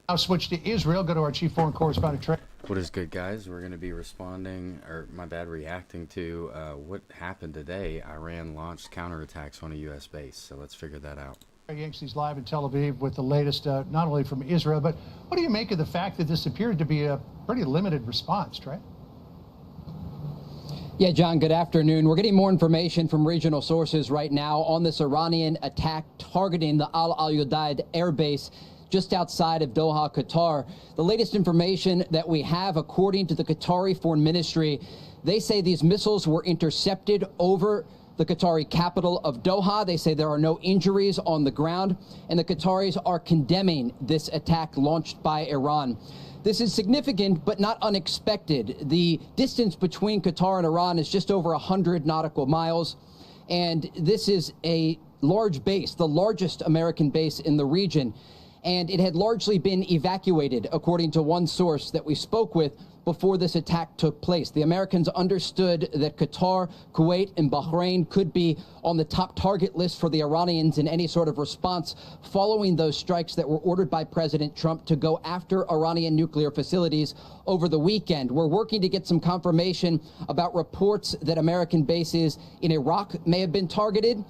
Now switch to Israel. Go to our chief foreign correspondent, Trey. What is good, guys? We're going to be reacting to what happened today. Iran launched counterattacks on a U.S. base, so let's figure that out. Yankees live in Tel Aviv with the latest, not only from Israel, but what do you make of the fact that this appeared to be a pretty limited response, Trey? Yeah, John, good afternoon. We're getting more information from regional sources right now on this Iranian attack targeting the Al Udeid air base just outside of Doha, Qatar. The latest information that we have, according to the Qatari Foreign Ministry, they say these missiles were intercepted over the Qatari capital of Doha. They say there are no injuries on the ground, and the Qataris are condemning this attack launched by Iran. This is significant, but not unexpected. The distance between Qatar and Iran is just over 100 nautical miles, and this is a large base, the largest American base in the region. And it had largely been evacuated, according to one source that we spoke with before this attack took place. The Americans understood that Qatar, Kuwait, and Bahrain could be on the top target list for the Iranians in any sort of response following those strikes that were ordered by President Trump to go after Iranian nuclear facilities over the weekend. We're working to get some confirmation about reports that American bases in Iraq may have been targeted.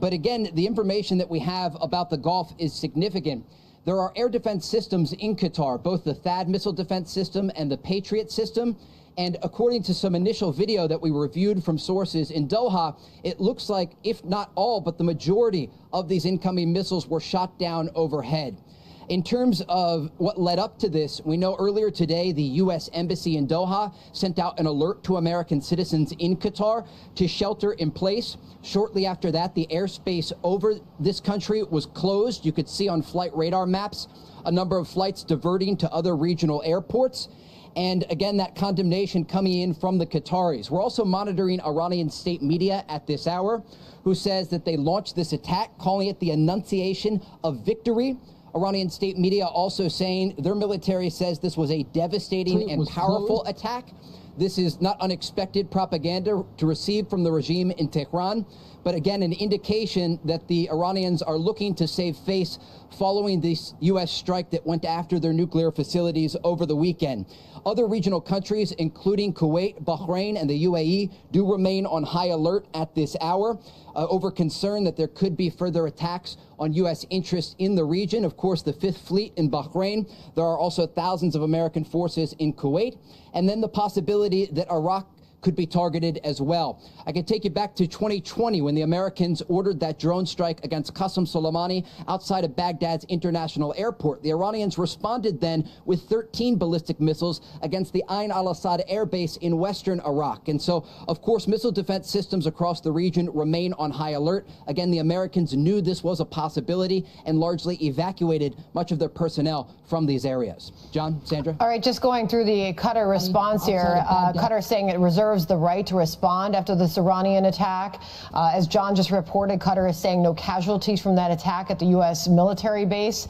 But again, the information that we have about the Gulf is significant. There are air defense systems in Qatar, both the THAAD missile defense system and the Patriot system. And according to some initial video that we reviewed from sources in Doha, it looks like, if not all, but the majority of these incoming missiles were shot down overhead. In terms of what led up to this, we know earlier today the U.S. Embassy in Doha sent out an alert to American citizens in Qatar to shelter in place. Shortly after that, the airspace over this country was closed. You could see on flight radar maps a number of flights diverting to other regional airports. And again, that condemnation coming in from the Qataris. We're also monitoring Iranian state media at this hour, who says that they launched this attack, calling it the Annunciation of Victory. Iranian state media also saying their military says this was a devastating and powerful attack. This is not unexpected propaganda to receive from the regime in Tehran, but again, an indication that the Iranians are looking to save face following this U.S. strike that went after their nuclear facilities over the weekend. Other regional countries, including Kuwait, Bahrain, and the UAE, do remain on high alert at this hour over concern that there could be further attacks on U.S. interests in the region. Of course, the Fifth Fleet in Bahrain. There are also thousands of American forces in Kuwait. And then the possibility that Iraq could be targeted as well. I can take you back to 2020 when the Americans ordered that drone strike against Qasem Soleimani outside of Baghdad's international airport. The Iranians responded then with 13 ballistic missiles against the Ain al-Assad air base in western Iraq. And so, of course, missile defense systems across the region remain on high alert. Again, the Americans knew this was a possibility and largely evacuated much of their personnel from these areas. John, Sandra? All right, just going through the Qatar response here. Qatar saying it reserves the right to respond after this Iranian attack. As John just reported, Qatar is saying no casualties from that attack at the U.S. military base.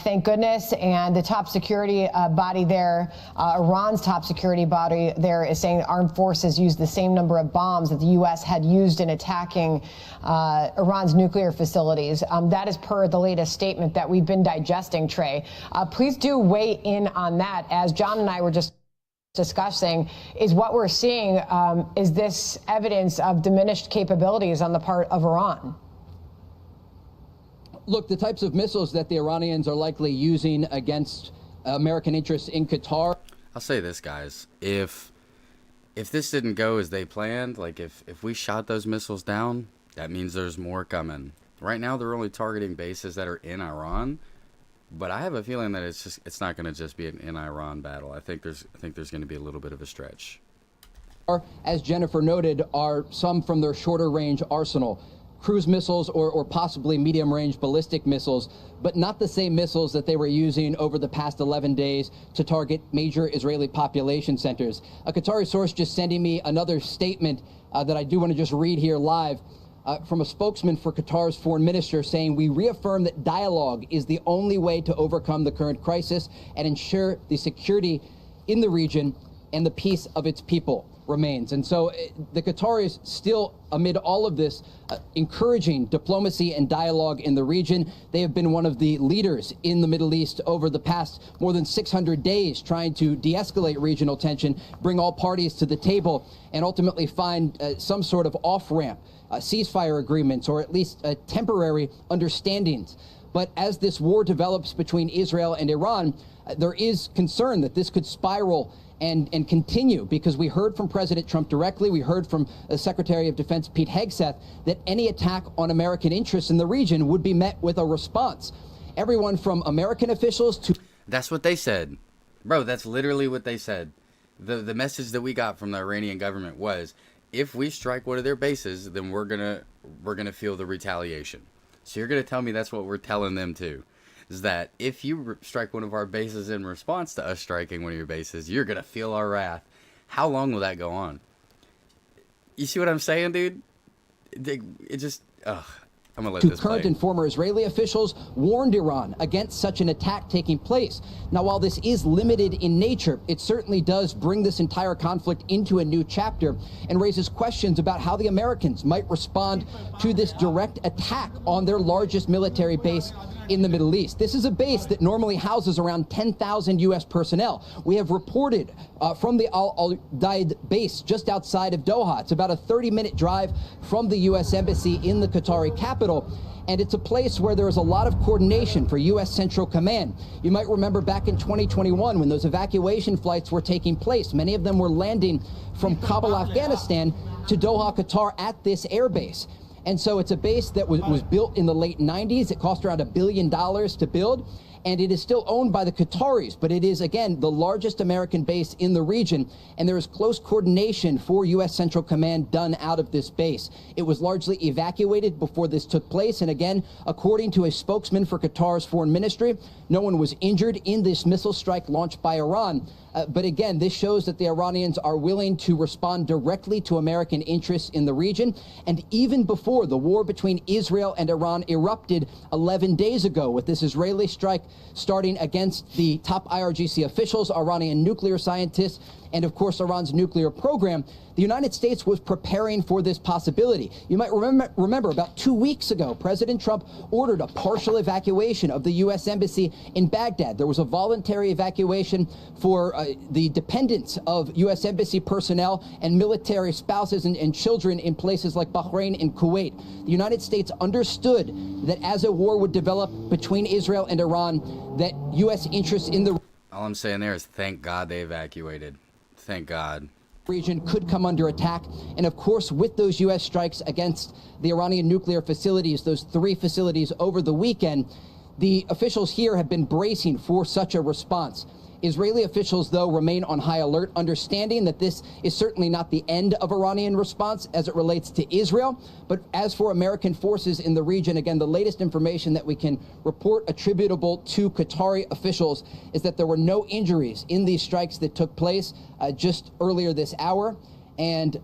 Thank goodness. And the top security body there, Iran's top security body there, is saying the armed forces used the same number of bombs that the U.S. had used in attacking Iran's nuclear facilities. That is per the latest statement that we've been digesting, Trey. Please do weigh in on that. As John and I were just discussing, is what we're seeing, is this evidence of diminished capabilities on the part of Iran? Look, the types of missiles that the Iranians are likely using against American interests in Qatar. I'll say this, guys. If this didn't go as they planned, like if we shot those missiles down, that means there's more coming. Right now, they're only targeting bases that are in Iran. But I have a feeling that it's not going to just be an in-Iran battle. I think there's going to be a little bit of a stretch. As Jennifer noted, are some from their shorter range arsenal, cruise missiles or possibly medium range ballistic missiles, but not the same missiles that they were using over the past 11 days to target major Israeli population centers. A Qatari source just sending me another statement that I do want to just read here live. From a spokesman for Qatar's foreign minister saying, we reaffirm that dialogue is the only way to overcome the current crisis and ensure the security in the region and the peace of its people. remains. And so the Qataris still, amid all of this, encouraging diplomacy and dialogue in the region. They have been one of the leaders in the Middle East over the past more than 600 days, trying to de-escalate regional tension, bring all parties to the table, and ultimately find some sort of off-ramp, ceasefire agreements, or at least temporary understandings. But as this war develops between Israel and Iran, there is concern that this could spiral and continue, because we heard from President Trump directly, we heard from Secretary of Defense Pete Hegseth, that any attack on American interests in the region would be met with a response. Everyone from American officials to... That's what they said. Bro, that's literally what they said. The message that we got from the Iranian government was, if we strike one of their bases, then we're gonna feel the retaliation. So you're gonna tell me that's what we're telling them too? Is that if you strike one of our bases in response to us striking one of your bases, you're going to feel our wrath. How long will that go on? You see what I'm saying, dude? It just, ugh. I'm going to let this current play. And former Israeli officials warned Iran against such an attack taking place. Now, while this is limited in nature, it certainly does bring this entire conflict into a new chapter and raises questions about how the Americans might respond to this direct attack on their largest military base in the Middle East. This is a base that normally houses around 10,000 U.S. personnel. We have reported from the Al-Udaid base just outside of Doha. It's about a 30-minute drive from the U.S. Embassy in the Qatari capital. And it's a place where there is a lot of coordination for U.S. Central Command. You might remember back in 2021 when those evacuation flights were taking place. Many of them were landing from Kabul, Afghanistan to Doha, Qatar at this airbase. And so it's a base that was built in the late 90s. It cost around $1 billion to build. And it is still owned by the Qataris, but it is, again, the largest American base in the region, and there is close coordination for U.S. Central Command done out of this base. It was largely evacuated before this took place, and again, according to a spokesman for Qatar's foreign ministry, no one was injured in this missile strike launched by Iran. But again, this shows that the Iranians are willing to respond directly to American interests in the region. And even before the war between Israel and Iran erupted 11 days ago, with this Israeli strike starting against the top IRGC officials, Iranian nuclear scientists, and of course Iran's nuclear program, the United States was preparing for this possibility. You might remember about 2 weeks ago, President Trump ordered a partial evacuation of the U.S. Embassy in Baghdad. There was a voluntary evacuation for the dependents of U.S. Embassy personnel and military spouses and children in places like Bahrain and Kuwait. The United States understood that as a war would develop between Israel and Iran, that U.S. interests in the... All I'm saying there is thank God they evacuated. Thank God. Region could come under attack. And of course, with those U.S. strikes against the Iranian nuclear facilities, those 3 facilities over the weekend, the officials here have been bracing for such a response. Israeli officials, though, remain on high alert, understanding that this is certainly not the end of Iranian response as it relates to Israel. But as for American forces in the region, again, the latest information that we can report attributable to Qatari officials is that there were no injuries in these strikes that took place just earlier this hour. And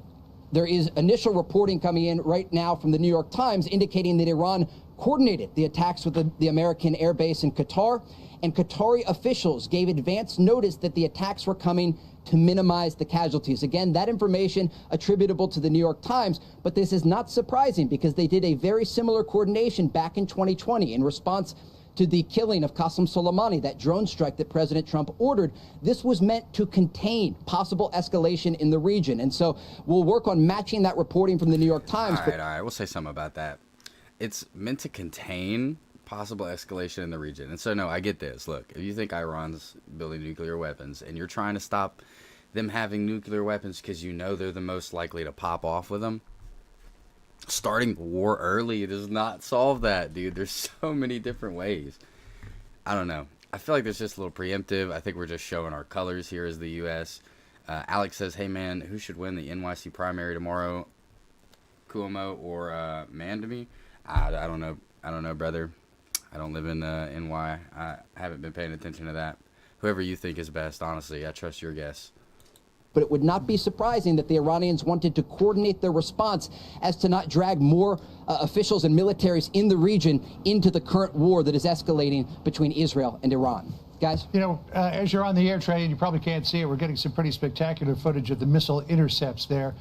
there is initial reporting coming in right now from the New York Times indicating that Iran coordinated the attacks with the American air base in Qatar. And Qatari officials gave advance notice that the attacks were coming to minimize the casualties. Again, that information attributable to the New York Times, but this is not surprising because they did a very similar coordination back in 2020 in response to the killing of Qasem Soleimani, that drone strike that President Trump ordered. This was meant to contain possible escalation in the region. And so we'll work on matching that reporting from the New York Times. All right, we'll say something about that. It's meant to contain possible escalation in the region. And so, no, I get this. Look, if you think Iran's building nuclear weapons and you're trying to stop them having nuclear weapons because you know they're the most likely to pop off with them, starting the war early does not solve that, dude. There's so many different ways. I don't know. I feel like there's just a little preemptive. I think we're just showing our colors here as the U.S. Alex says, hey, man, who should win the NYC primary tomorrow? Cuomo or Mandemi? I don't know. I don't know, brother. I don't live in NY. I haven't been paying attention to that. Whoever you think is best, honestly, I trust your guess. But it would not be surprising that the Iranians wanted to coordinate their response as to not drag more officials and militaries in the region into the current war that is escalating between Israel and Iran. Guys? You know, as you're on the air, Trey, and you probably can't see it, we're getting some pretty spectacular footage of the missile intercepts there.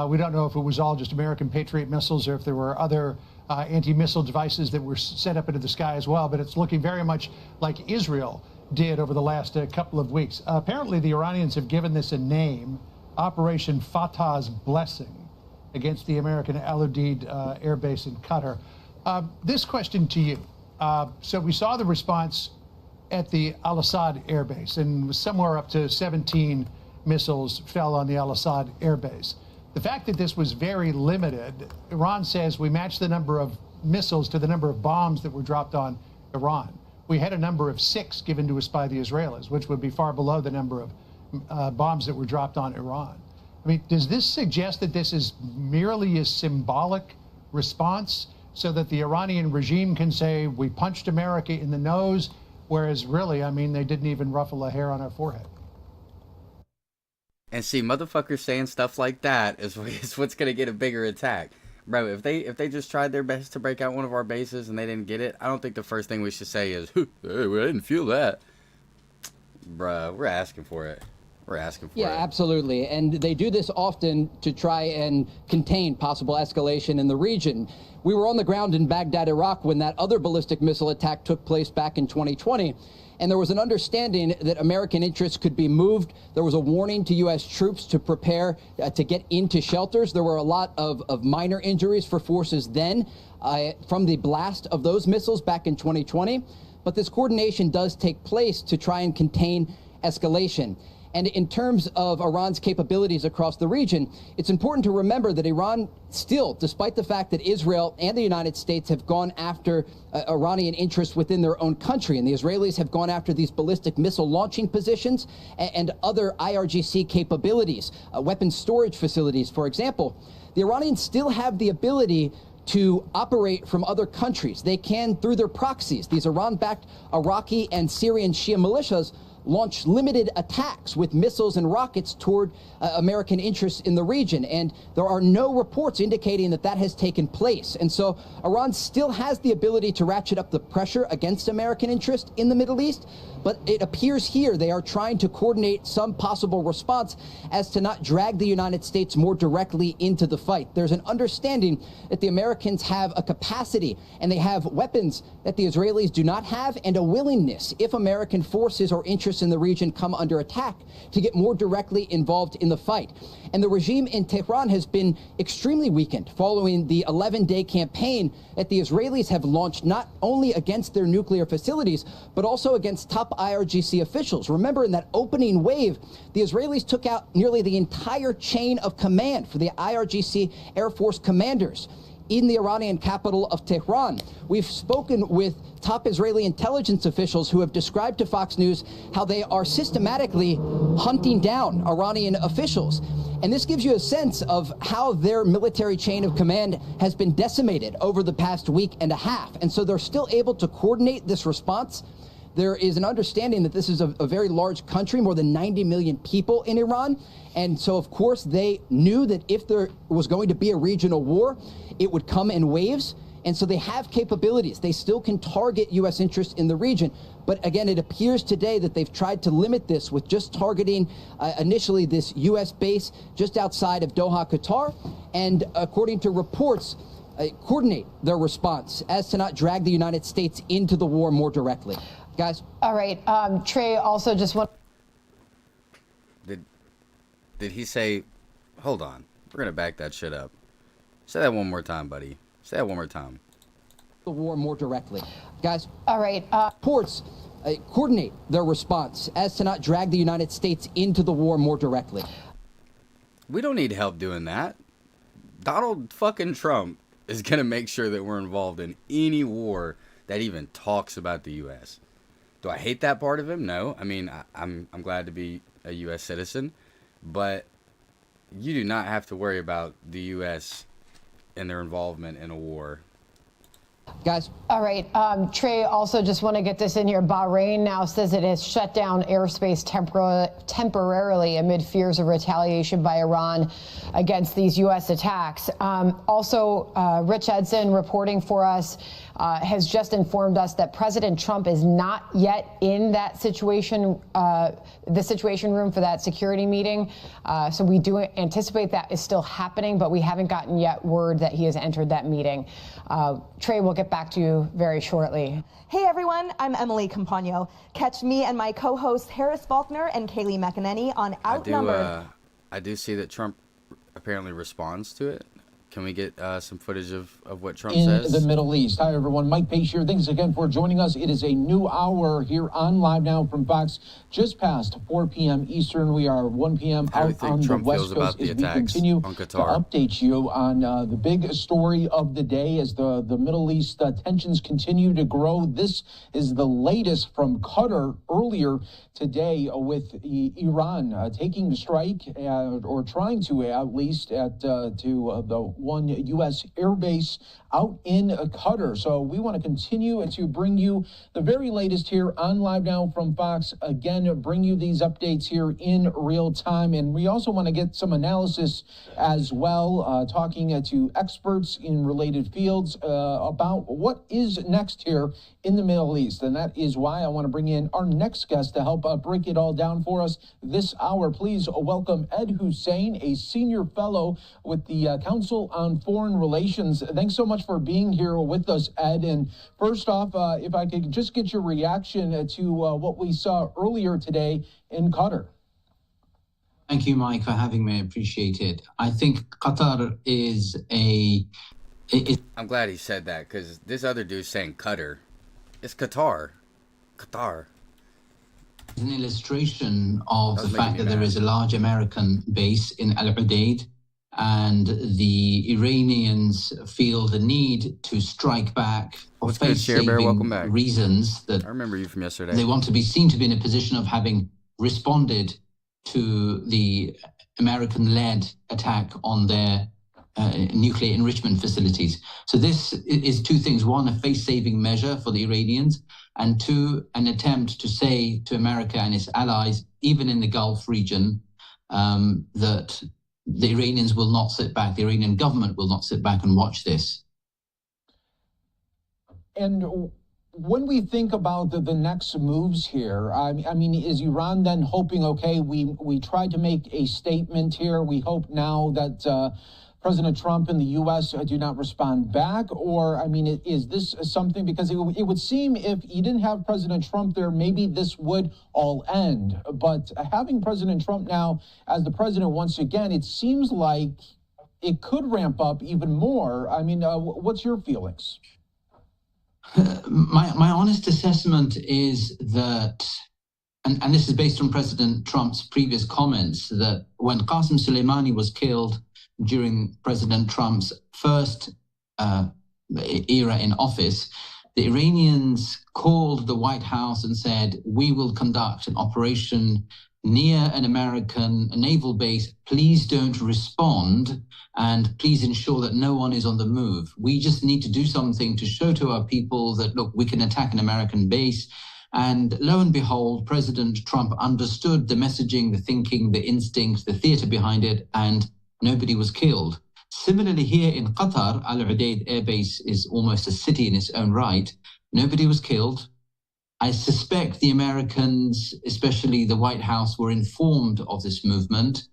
We don't know if it was all just American Patriot missiles or if there were other anti-missile devices that were sent up into the sky as well, but it's looking very much like Israel did over the last couple of weeks. Apparently, the Iranians have given this a name, Operation Fatah's Blessing, against the American Al Udeid air base in Qatar. This question to you. So we saw the response at the Al-Assad air base, and somewhere up to 17 missiles fell on the Al-Assad air base. The fact that this was very limited, Iran says we matched the number of missiles to the number of bombs that were dropped on Iran. We had a number of 6 given to us by the Israelis, which would be far below the number of bombs that were dropped on Iran. I mean, does this suggest that this is merely a symbolic response so that the Iranian regime can say we punched America in the nose, whereas really, I mean, they didn't even ruffle a hair on our forehead? And see, motherfuckers saying stuff like that is what's gonna get a bigger attack, bro. If they just tried their best to break out one of our bases and they didn't get it, I don't think the first thing we should say is, "Hey, well, I didn't feel that." Bro, we're asking for it. We're asking for it. Yeah, absolutely. And they do this often to try and contain possible escalation in the region. We were on the ground in Baghdad, Iraq, when that other ballistic missile attack took place back in 2020. And there was an understanding that American interests could be moved. There was a warning to U.S. troops to prepare to get into shelters. There were a lot of minor injuries for forces then from the blast of those missiles back in 2020. But this coordination does take place to try and contain escalation. And in terms of Iran's capabilities across the region, it's important to remember that Iran still, despite the fact that Israel and the United States have gone after Iranian interests within their own country, and the Israelis have gone after these ballistic missile launching positions and other IRGC capabilities, weapons storage facilities, for example, the Iranians still have the ability to operate from other countries. They can, through their proxies, these Iran-backed Iraqi and Syrian Shia militias, launch limited attacks with missiles and rockets toward American interests in the region. And there are no reports indicating that that has taken place. And so Iran still has the ability to ratchet up the pressure against American interests in the Middle East. But it appears here they are trying to coordinate some possible response as to not drag the United States more directly into the fight. There's an understanding that the Americans have a capacity and they have weapons that the Israelis do not have, and a willingness, if American forces or interests in the region come under attack, to get more directly involved in the fight. And the regime in Tehran has been extremely weakened following the 11-day campaign that the Israelis have launched not only against their nuclear facilities, but also against top IRGC officials. Remember, in that opening wave, the Israelis took out nearly the entire chain of command for the IRGC Air Force commanders in the Iranian capital of Tehran. We've spoken with top Israeli intelligence officials who have described to Fox News how they are systematically hunting down Iranian officials. And this gives you a sense of how their military chain of command has been decimated over the past week and a half. And so they're still able to coordinate this response. There is an understanding that this is a very large country, more than 90 million people in Iran. And so, of course, they knew that if there was going to be a regional war, it would come in waves. And so they have capabilities. They still can target U.S. interests in the region. But again, it appears today that they've tried to limit this with just targeting initially this U.S. base just outside of Doha, Qatar. And according to reports, coordinate their response as to not drag the United States into the war more directly. Guys? All right. Trey, also just want... Did he say, hold on, we're going to back that shit up. Say that one more time, buddy. Say that one more time. The war more directly. Guys? All right. Reports coordinate their response as to not drag the United States into the war more directly. We don't need help doing that. Donald fucking Trump is going to make sure that we're involved in any war that even talks about the U.S. Do I hate that part of him? No. I mean, I'm glad to be a U.S. citizen, but you do not have to worry about the U.S. and their involvement in a war. Guys? All right. Trey, also just want to get this in here. Bahrain now says it has shut down airspace temporarily amid fears of retaliation by Iran against these U.S. attacks. Also, Rich Edson reporting for us has just informed us that President Trump is not yet in that situation, the situation room for that security meeting. So we do anticipate that is still happening, but we haven't gotten yet word that he has entered that meeting. Trey, we'll get back to you very shortly. Hey everyone, I'm Emily Campagno. Catch me and my co-hosts Harris Faulkner and Kaylee McEnany on Outnumbered. I do see that Trump apparently responds to it. Can we get some footage of what Trump says? In the Middle East. Hi, everyone. Mike Pace here. Thanks again for joining us. It is a new hour here on Live Now from Fox. Just past 4 p.m. Eastern. We are 1 p.m. out on the West Coast as we continue to update you on the big story of the day as the Middle East tensions continue to grow. This is the latest from Qatar earlier today with Iran taking strike or trying to at least at the one U.S. airbase out in Qatar. So we want to continue to bring you the very latest here on Live Now from Fox. Again, bring you these updates here in real time. And we also want to get some analysis as well, talking to experts in related fields about what is next here in the Middle East. And that is why I want to bring in our next guest to help break it all down for us this hour. Please welcome Ed Hussein, a senior fellow with the Council on Foreign Relations. Thanks so much for being here with us, Ed. And first off, if I could just get your reaction to what we saw earlier today in Qatar. Thank you, Mike, for having me. I appreciate it. I think Qatar is I'm glad he said that, because this other dude's saying Qatar. It's Qatar. Qatar. An illustration of the fact that there is a large American base in Al Udeid, and the Iranians feel the need to strike back for face-saving reasons that I remember you from yesterday. They want to be seen to be in a position of having responded to the American-led attack on their nuclear enrichment facilities. So this is two things. One, a face-saving measure for the Iranians, and two, an attempt to say to America and its allies, even in the Gulf region, that the Iranians will not sit back, the Iranian government will not sit back and watch this. And when we think about the next moves here, I mean, is Iran then hoping, okay, we tried to make a statement here, we hope now that President Trump and the U.S. do not respond back? Or, I mean, is this something, because it would seem if you didn't have President Trump there, maybe this would all end. But having President Trump now as the president once again, it seems like it could ramp up even more. I mean, what's your feelings? My honest assessment is that, and this is based on President Trump's previous comments, that when Qasem Soleimani was killed during President Trump's first era in office, the Iranians called the White House and said, we will conduct an operation near an American naval base. Please don't respond, and please ensure that no one is on the move. We just need to do something to show to our people that, look, we can attack an American base. And lo and behold, President Trump understood the messaging, the thinking, the instinct, the theater behind it, and nobody was killed. Similarly, here in Qatar, Al Udeid Air Base is almost a city in its own right. Nobody was killed. I suspect the Americans, especially the White House, were informed of this movement.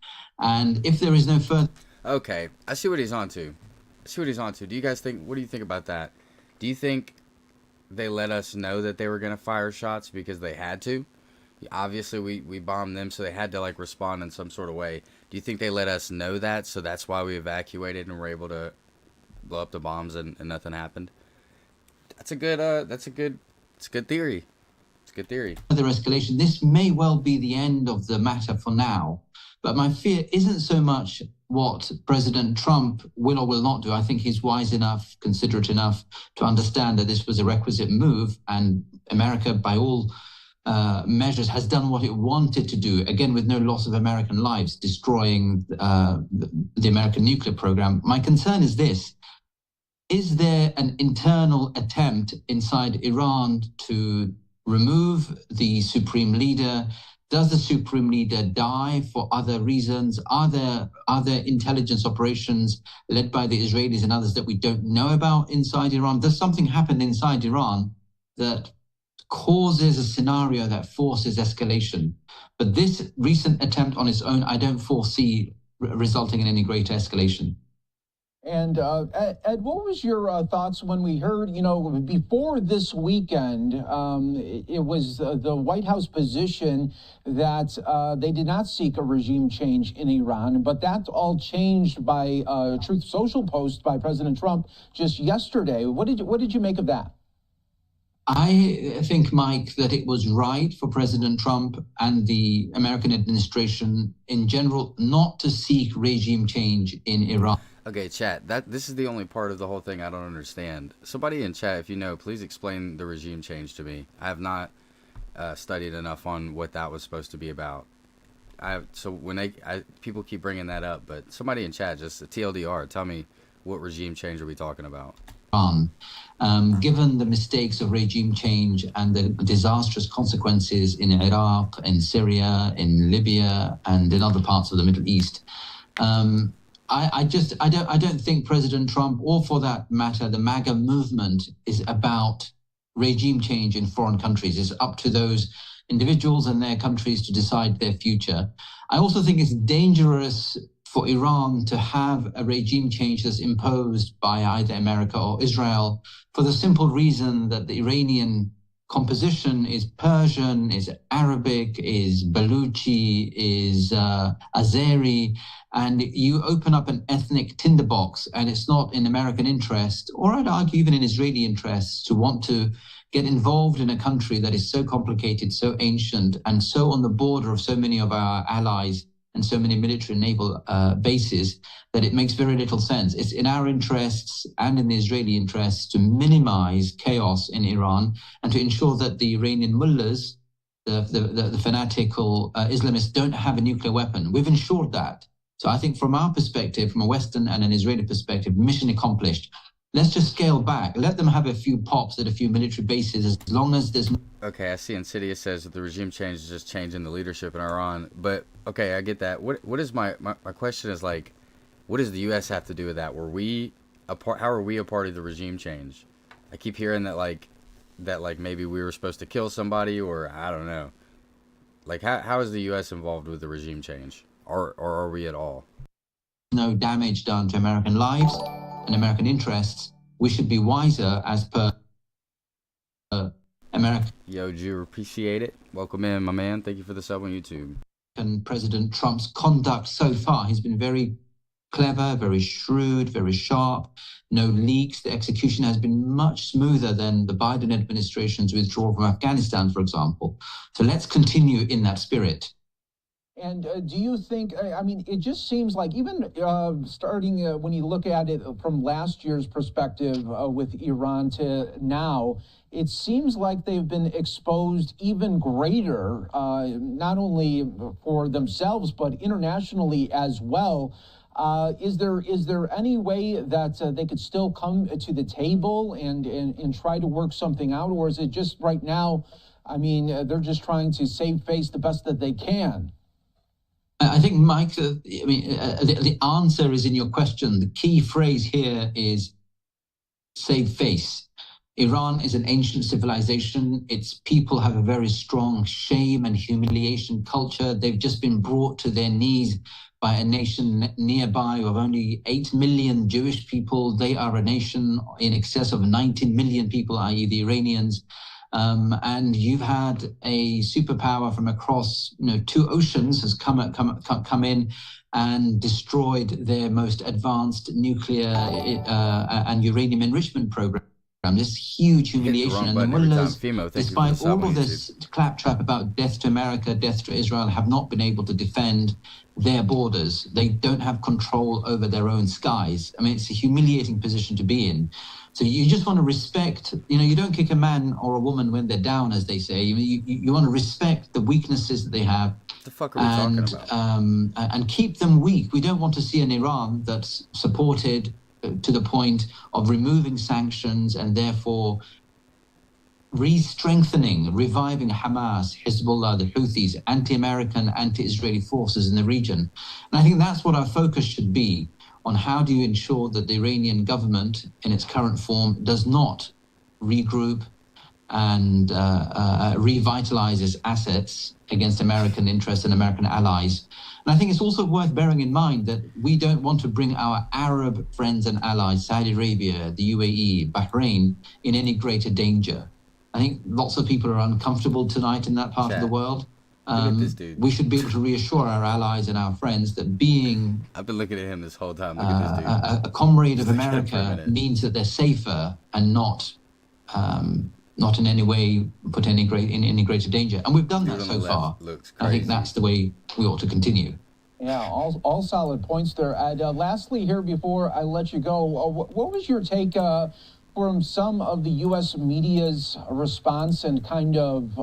And if there is no further... Okay, I see what he's on to. Do you guys think, what do you think about that? Do you think they let us know that they were going to fire shots because they had to? Obviously, we bombed them, so they had to, like, respond in some sort of way. Do you think they let us know that, so that's why we evacuated and were able to blow up the bombs and nothing happened? It's a good theory. It's a good theory. Further escalation. This may well be the end of the matter for now, but my fear isn't so much what President Trump will or will not do. I think he's wise enough, considerate enough to understand that this was a requisite move, and America, by all measures, has done what it wanted to do, again with no loss of American lives, destroying the American nuclear program. My concern is this: is there an internal attempt inside Iran to remove the supreme leader, Does the Supreme Leader die for other reasons? Are there other intelligence operations led by the Israelis and others that we don't know about inside Iran? Does something happen inside Iran that causes a scenario that forces escalation? But this recent attempt on its own, I don't foresee resulting in any greater escalation. And Ed, what was your thoughts when we heard, before this weekend, it was the White House position that they did not seek a regime change in Iran, but that all changed by a Truth Social post by President Trump just yesterday. What did you make of that? I think, Mike, that it was right for President Trump and the American administration in general not to seek regime change in Iran. Okay, chat, this is the only part of the whole thing I don't understand. Somebody in chat, if you know, please explain the regime change to me. I have not studied enough on what that was supposed to be about. So when people keep bringing that up, but somebody in chat, just a TLDR, tell me what regime change are we talking about? Given the mistakes of regime change and the disastrous consequences in Iraq, in Syria, in Libya, and in other parts of the Middle East, I don't think President Trump, or for that matter, the MAGA movement, is about regime change in foreign countries. It's up to those individuals and their countries to decide their future. I also think it's dangerous for Iran to have a regime change that's imposed by either America or Israel, for the simple reason that the Iranian composition is Persian, is Arabic, is Baluchi, is Azeri, and you open up an ethnic tinderbox, and it's not in American interest, or I'd argue even in Israeli interest, to want to get involved in a country that is so complicated, so ancient, and so on the border of so many of our allies and so many military and naval bases, that it makes very little sense. It's in our interests and in the Israeli interests to minimize chaos in Iran and to ensure that the Iranian mullahs, the fanatical Islamists, don't have a nuclear weapon. We've ensured that. So I think from our perspective, from a Western and an Israeli perspective, mission accomplished. Let's just scale back. Let them have a few pops at a few military bases, as long as there's... Okay, I see Insidious says that the regime change is just changing the leadership in Iran. But, okay, I get that. What is my question is, like, what does the U.S. have to do with that? How are we a part of the regime change? I keep hearing that maybe we were supposed to kill somebody, or I don't know. Like, how is the U.S. involved with the regime change? Or are we at all? No damage done to American lives and American interests. We should be wiser as per American. Yo, Jew, appreciate it. Welcome in, my man. Thank you for the sub on YouTube. And President Trump's conduct so far, he's been very clever, very shrewd, very sharp. No leaks. The execution has been much smoother than the Biden administration's withdrawal from Afghanistan, for example. So let's continue in that spirit. And do you think, it just seems like even starting when you look at it from last year's perspective with Iran to now, it seems like they've been exposed even greater, not only for themselves, but internationally as well. Is there any way that they could still come to the table and try to work something out? Or is it just right now, they're just trying to save face the best that they can? I think, Mike, the answer is in your question. The key phrase here is save face. Iran is an ancient civilization. Its people have a very strong shame and humiliation culture. They've just been brought to their knees by a nation nearby of only 8 million Jewish people. They are a nation in excess of 19 million people, i.e. the Iranians. And you've had a superpower from across, 2 oceans has come in and destroyed their most advanced nuclear and uranium enrichment program. This huge humiliation, and the mullahs, despite all of this claptrap about death to America, death to Israel, have not been able to defend their borders. They don't have control over their own skies. It's a humiliating position to be in. So you just want to respect, you don't kick a man or a woman when they're down, as they say. You want to respect the weaknesses that they have. What the fuck are we talking about? And keep them weak. We don't want to see an Iran that's supported to the point of removing sanctions and therefore re-strengthening, reviving Hamas, Hezbollah, the Houthis, anti-American, anti-Israeli forces in the region. And I think that's what our focus should be, on how do you ensure that the Iranian government in its current form does not regroup and revitalize its assets against American interests and American allies. And I think it's also worth bearing in mind that we don't want to bring our Arab friends and allies, Saudi Arabia, the UAE, Bahrain, in any greater danger. I think lots of people are uncomfortable tonight in that part of the world. We should be able to reassure our allies and our friends that being I've been looking at him this whole time. Look at this dude. A comrade of America means that they're safer and not in any way put in any greater danger. And we've done that so far. I think that's the way we ought to continue. Yeah, all solid points there. And lastly here, before I let you go, what was your take from some of the U.S. media's response and kind of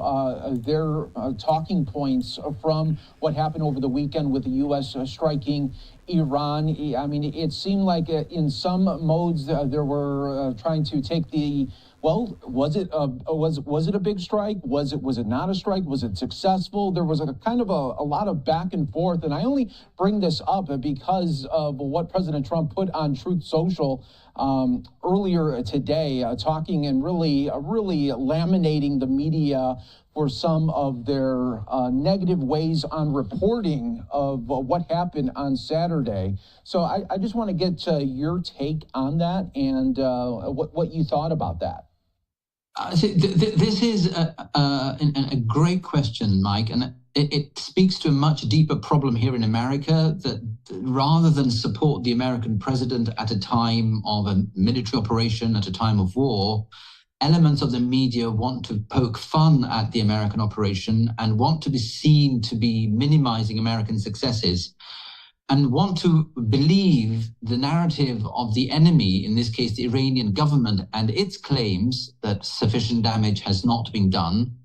their talking points from what happened over the weekend with the U.S. Striking Iran? I mean, it seemed like in some modes there were trying to take the, well, was it a big strike? Was it not a strike? Was it successful? There was a kind of a lot of back and forth, and I only bring this up because of what President Trump put on Truth Social earlier today, talking and really laminating the media for some of their negative ways on reporting of what happened on Saturday. So I just want to get your take on that and what you thought about that. This is a great question, Mike, and it speaks to a much deeper problem here in America, that rather than support the American president at a time of a military operation, at a time of war, elements of the media want to poke fun at the American operation and want to be seen to be minimizing American successes, and want to believe the narrative of the enemy, in this case, the Iranian government, and its claims that sufficient damage has not been done.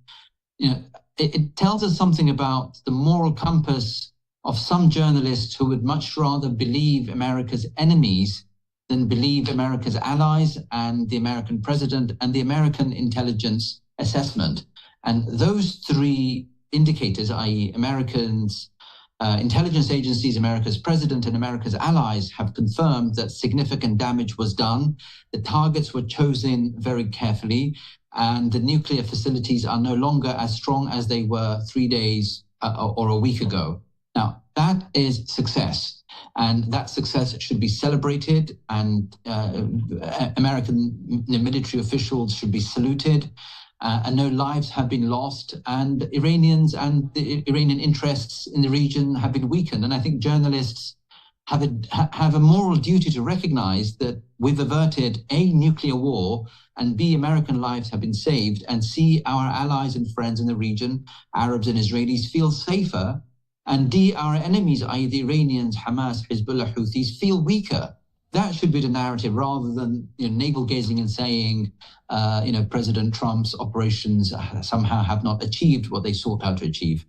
You know, it tells us something about the moral compass of some journalists who would much rather believe America's enemies than believe America's allies and the American president and the American intelligence assessment. And those three indicators, i.e. Americans, intelligence agencies, America's president and America's allies, have confirmed that significant damage was done. The targets were chosen very carefully, and the nuclear facilities are no longer as strong as they were 3 days or a week ago. Now, that is success, and that success should be celebrated, and American military officials should be saluted. And no lives have been lost, and Iranians and the Iranian interests in the region have been weakened. And I think journalists have a moral duty to recognize that we've averted A, nuclear war, and B, American lives have been saved, and C, our allies and friends in the region, Arabs and Israelis, feel safer, and D, our enemies, i.e. the Iranians, Hamas, Hezbollah, Houthis, feel weaker. That should be the narrative, rather than navel-gazing and saying, President Trump's operations somehow have not achieved what they sought out to achieve.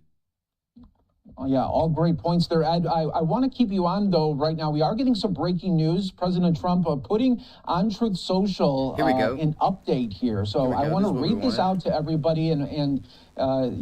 Yeah, all great points there, Ed. I want to keep you on, though, right now. We are getting some breaking news. President Trump putting on Truth Social an update here. So I want to read this out to everybody, and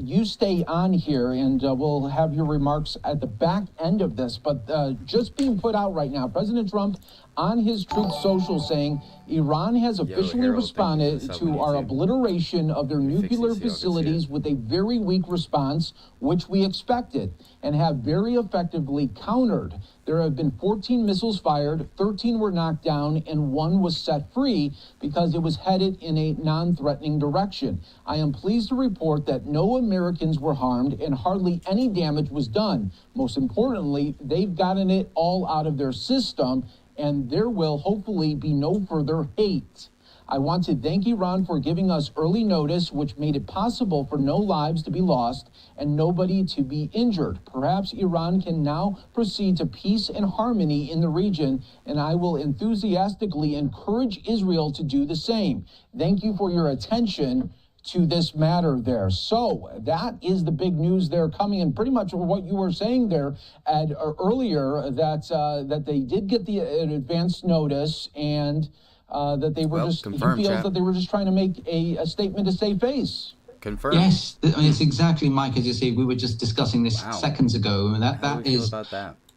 you stay on here, and we'll have your remarks at the back end of this. But just being put out right now, President Trump on his Truth Social saying Iran has officially responded to our obliteration of their nuclear facilities with a very weak response, which we expected, and have very effectively countered. There have been 14 missiles fired, 13 were knocked down, and 1 was set free because it was headed in a non-threatening direction. I am pleased to report that no Americans were harmed and hardly any damage was done. Most importantly, they've gotten it all out of their system, and there will hopefully be no further hate. I want to thank Iran for giving us early notice, which made it possible for no lives to be lost and nobody to be injured. Perhaps Iran can now proceed to peace and harmony in the region, and I will enthusiastically encourage Israel to do the same. Thank you for your attention to this matter there. So that is the big news there coming, and pretty much what you were saying there, Ed, earlier, that they did get the advance notice, and that they were he feels chat. that they were just trying to make a statement to save face. Confirm. Yes, I mean, it's exactly, Mike, as you say. We were just discussing this seconds ago. And that is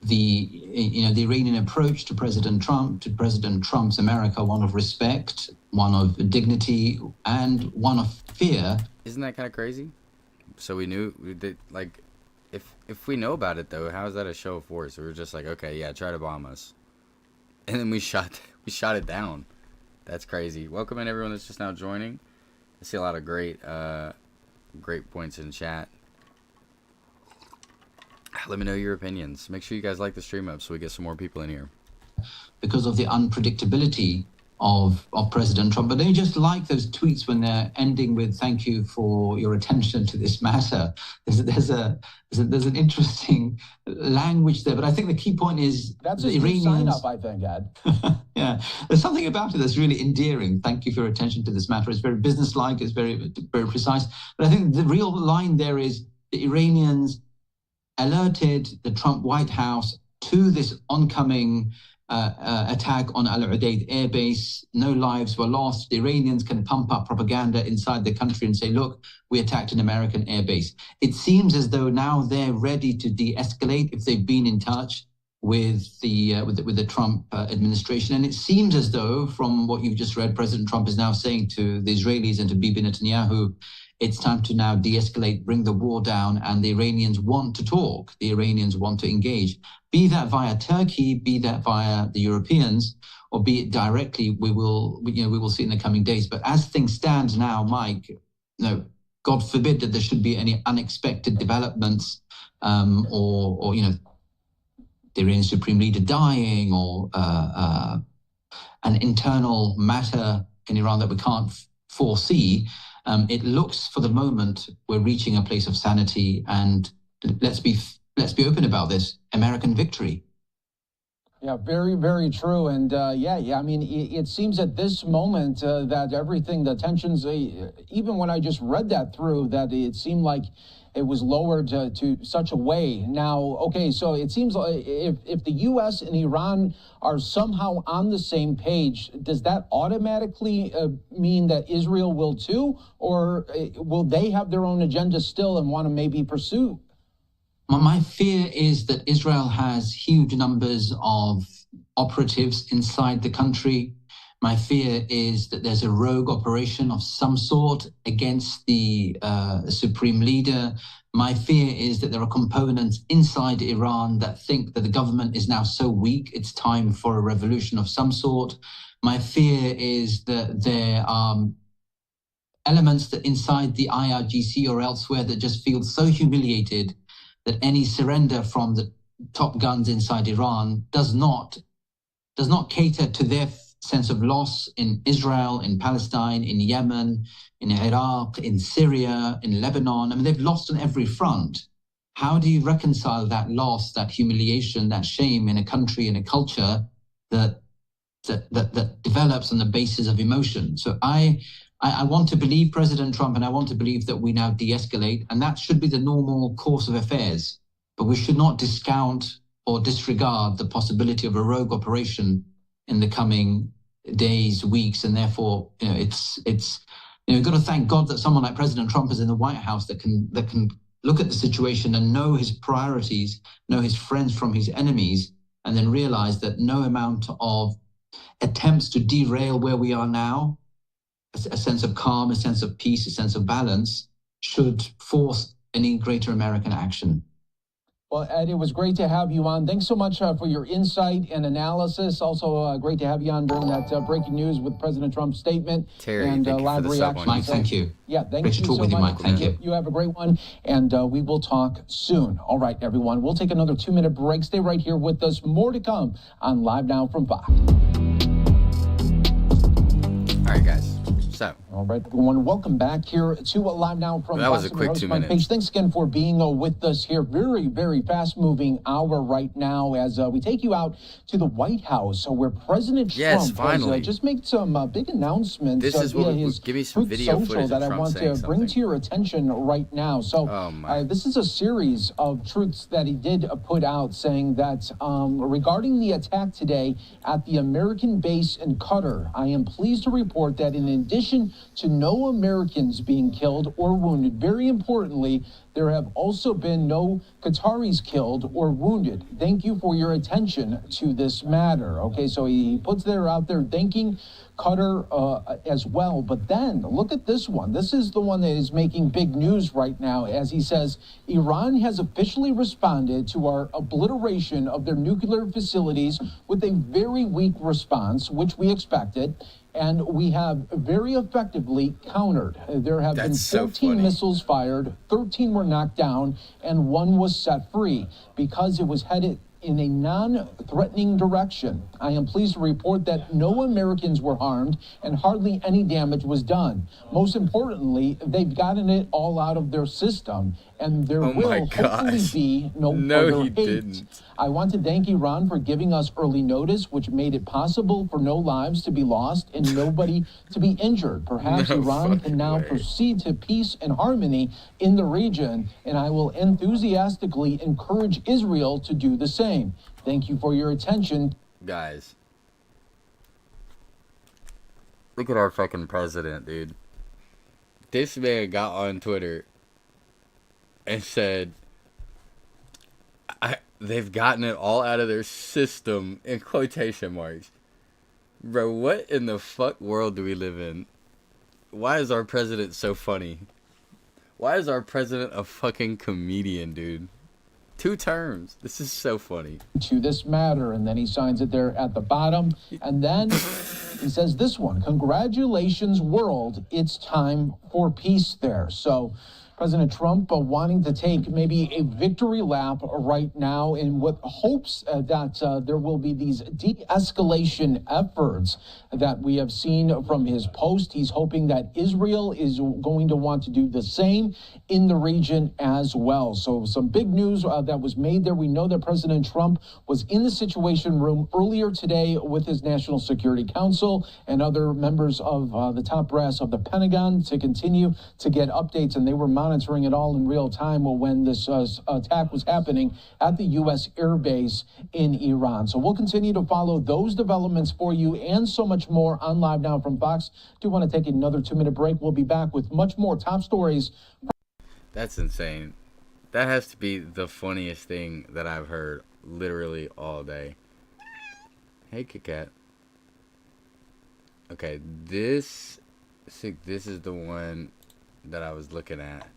the Iranian approach to President Trump, to President Trump's America, one of respect, one of dignity, and one of fear. Isn't that kind of crazy? So we knew, like, if we know about it though, how is that a show of force? We were just like, okay, yeah, try to bomb us, and then we shot it down. That's crazy. Welcome in everyone that's just now joining. I see a lot of great points in chat. Let me know your opinions. Make sure you guys like the stream up so we get some more people in here. Because of the unpredictability of President Trump. But don't you just like those tweets when they're ending with "thank you for your attention to this matter"? There's an interesting language there. But I think the key point is that's a Iranians sign up, I think, Ed. Yeah, there's something about it that's really endearing. Thank you for your attention to this matter. It's very businesslike. It's very, very precise. But I think the real line there is the Iranians alerted the Trump White House to this oncoming attack on Al Udeid air base. No lives were lost. The Iranians can pump up propaganda inside the country and say, look, we attacked an American air base. It seems as though now they're ready to de-escalate if they've been in touch with the Trump administration. And it seems as though, from what you've just read, President Trump is now saying to the Israelis and to Bibi Netanyahu, it's time to now de-escalate, bring the war down, and the Iranians want to talk. The Iranians want to engage. Be that via Turkey, be that via the Europeans, or be it directly, we will see in the coming days. But as things stand now, Mike, God forbid that there should be any unexpected developments, or the Iranian Supreme Leader dying, or an internal matter in Iran that we can't foresee. It looks, for the moment, we're reaching a place of sanity, and let's be open about this. American victory. Yeah, very, very true. And I mean, it seems at this moment that everything, the tensions, even when I just read that through, that it seemed like it was lowered to such a way. Now, okay, so it seems like if the U.S. and Iran are somehow on the same page, does that automatically mean that Israel will too? Or will they have their own agenda still and want to maybe pursue? My fear is that Israel has huge numbers of operatives inside the country. My fear is that there's a rogue operation of some sort against the supreme leader. My fear is that there are components inside Iran that think that the government is now so weak, it's time for a revolution of some sort. My fear is that there are elements that inside the IRGC or elsewhere that just feel so humiliated that any surrender from the top guns inside Iran does not cater to their sense of loss in Israel, in Palestine, in Yemen, in Iraq, in Syria, in Lebanon. I mean, they've lost on every front. How do you reconcile that loss, that humiliation, that shame in a country, in a culture that develops on the basis of emotion? So I want to believe President Trump, and I want to believe that we now de-escalate, and that should be the normal course of affairs. But we should not discount or disregard the possibility of a rogue operation in the coming days, weeks, and therefore, you've got to thank God that someone like President Trump is in the White House that can look at the situation and know his priorities, know his friends from his enemies, and then realize that no amount of attempts to derail where we are now, a sense of calm, a sense of peace, a sense of balance, should force any greater American action. Well, Ed, it was great to have you on. Thanks so much for your insight and analysis. Also, great to have you on during that breaking news with President Trump's statement. Terry, and thank you live for the reaction. Mike, thank you. Yeah, thank great you to talk so with much. you, Mike. Thank you. You have a great one, and we will talk soon. All right, everyone. We'll take another 2-minute break. Stay right here with us. More to come on Live Now from Fox. All right, guys. So All right, everyone, welcome back here to Live Now from that was a quick 2 minutes. Thanks again for being with us here. Very, very fast-moving hour right now as we take you out to the White House, where President Trump finally just made some big announcements. This is what give me some video footage that I want to bring to your attention right now. So this is a series of truths that he did put out, saying that regarding the attack today at the American base in Qatar, I am pleased to report that in addition to no Americans being killed or wounded, very importantly, there have also been no Qataris killed or wounded. Thank you for your attention to this matter. Okay, so he puts there out there thanking Qatar as well. But then look at this one. This is the one that is making big news right now, as he says, Iran has officially responded to our obliteration of their nuclear facilities with a very weak response, which we expected. And we have very effectively countered. There have been 14 missiles fired, 13 were knocked down, and 1 was set free because it was headed in a non-threatening direction. I am pleased to report that no Americans were harmed and hardly any damage was done. Most importantly, they've gotten it all out of their system, and there will hopefully be no further hate. Didn't. I want to thank Iran for giving us early notice, which made it possible for no lives to be lost and nobody to be injured. Perhaps Iran can now proceed to peace and harmony in the region, and I will enthusiastically encourage Israel to do the same. Thank you for your attention. Guys, look at our fucking president, dude. This man got on Twitter and said, they've gotten it all out of their system, in quotation marks. Bro, what in the fuck world do we live in? Why is our president so funny? Why is our president a fucking comedian, dude? 2 terms. This is so funny. To this matter, and then he signs it there at the bottom. And then he says this one, congratulations, world. It's time for peace there. So President Trump wanting to take maybe a victory lap right now in what hopes that there will be these de-escalation efforts that we have seen from his post. He's hoping that Israel is going to want to do the same in the region as well. So some big news that was made there. We know that President Trump was in the Situation Room earlier today with his National Security Council and other members of the top brass of the Pentagon to continue to get updates, and they were monitoring it all in real time when this attack was happening at the U.S. Air Base in Iran. So we'll continue to follow those developments for you and so much more on Live Now from Fox. Do want to take another 2-minute break. We'll be back with much more top stories. That's insane. That has to be the funniest thing that I've heard literally all day. Hey, Kit Kat. Okay, this is the one that I was looking at.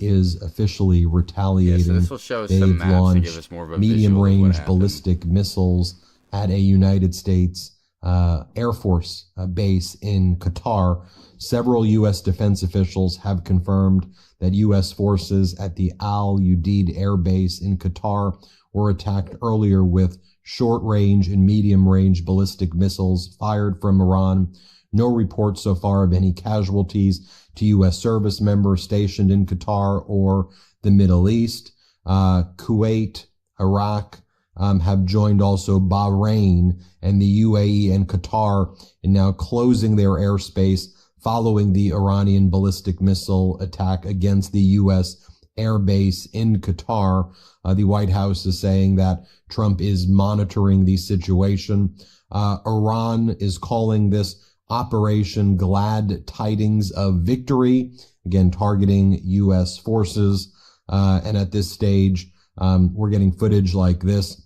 Is officially retaliating. So this will show us They've some maps launched to give us more of a medium-range ballistic missiles at a United States Air Force base in Qatar. Several U.S. defense officials have confirmed that U.S. forces at the Al Udeid Air Base in Qatar were attacked earlier with short-range and medium-range ballistic missiles fired from Iran. No reports so far of any casualties to U.S. service members stationed in Qatar or the Middle East. Kuwait, Iraq have joined also Bahrain and the UAE and Qatar in now closing their airspace following the Iranian ballistic missile attack against the U.S. air base in Qatar. The White House is saying that Trump is monitoring the situation. Iran is calling this Operation Glad Tidings of Victory, again, targeting U.S. forces. And at this stage, we're getting footage like this.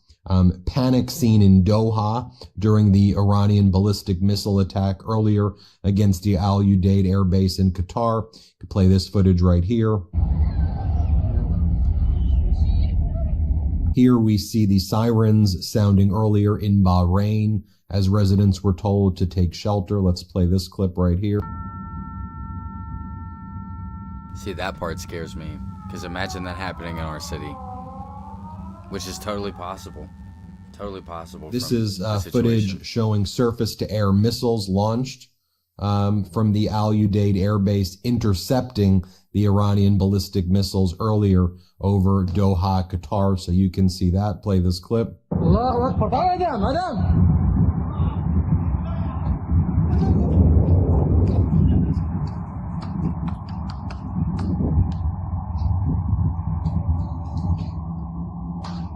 Panic scene in Doha during the Iranian ballistic missile attack earlier against the Al Udeid Air Base in Qatar. You can play this footage right here. Here we see the sirens sounding earlier in Bahrain as residents were told to take shelter. Let's play this clip right here. See, that part scares me, because imagine that happening in our city, which is totally possible. Totally possible. This is footage showing surface-to-air missiles launched from the Al Udeid Air Base, intercepting the Iranian ballistic missiles earlier over Doha, Qatar. So you can see that. Play this clip.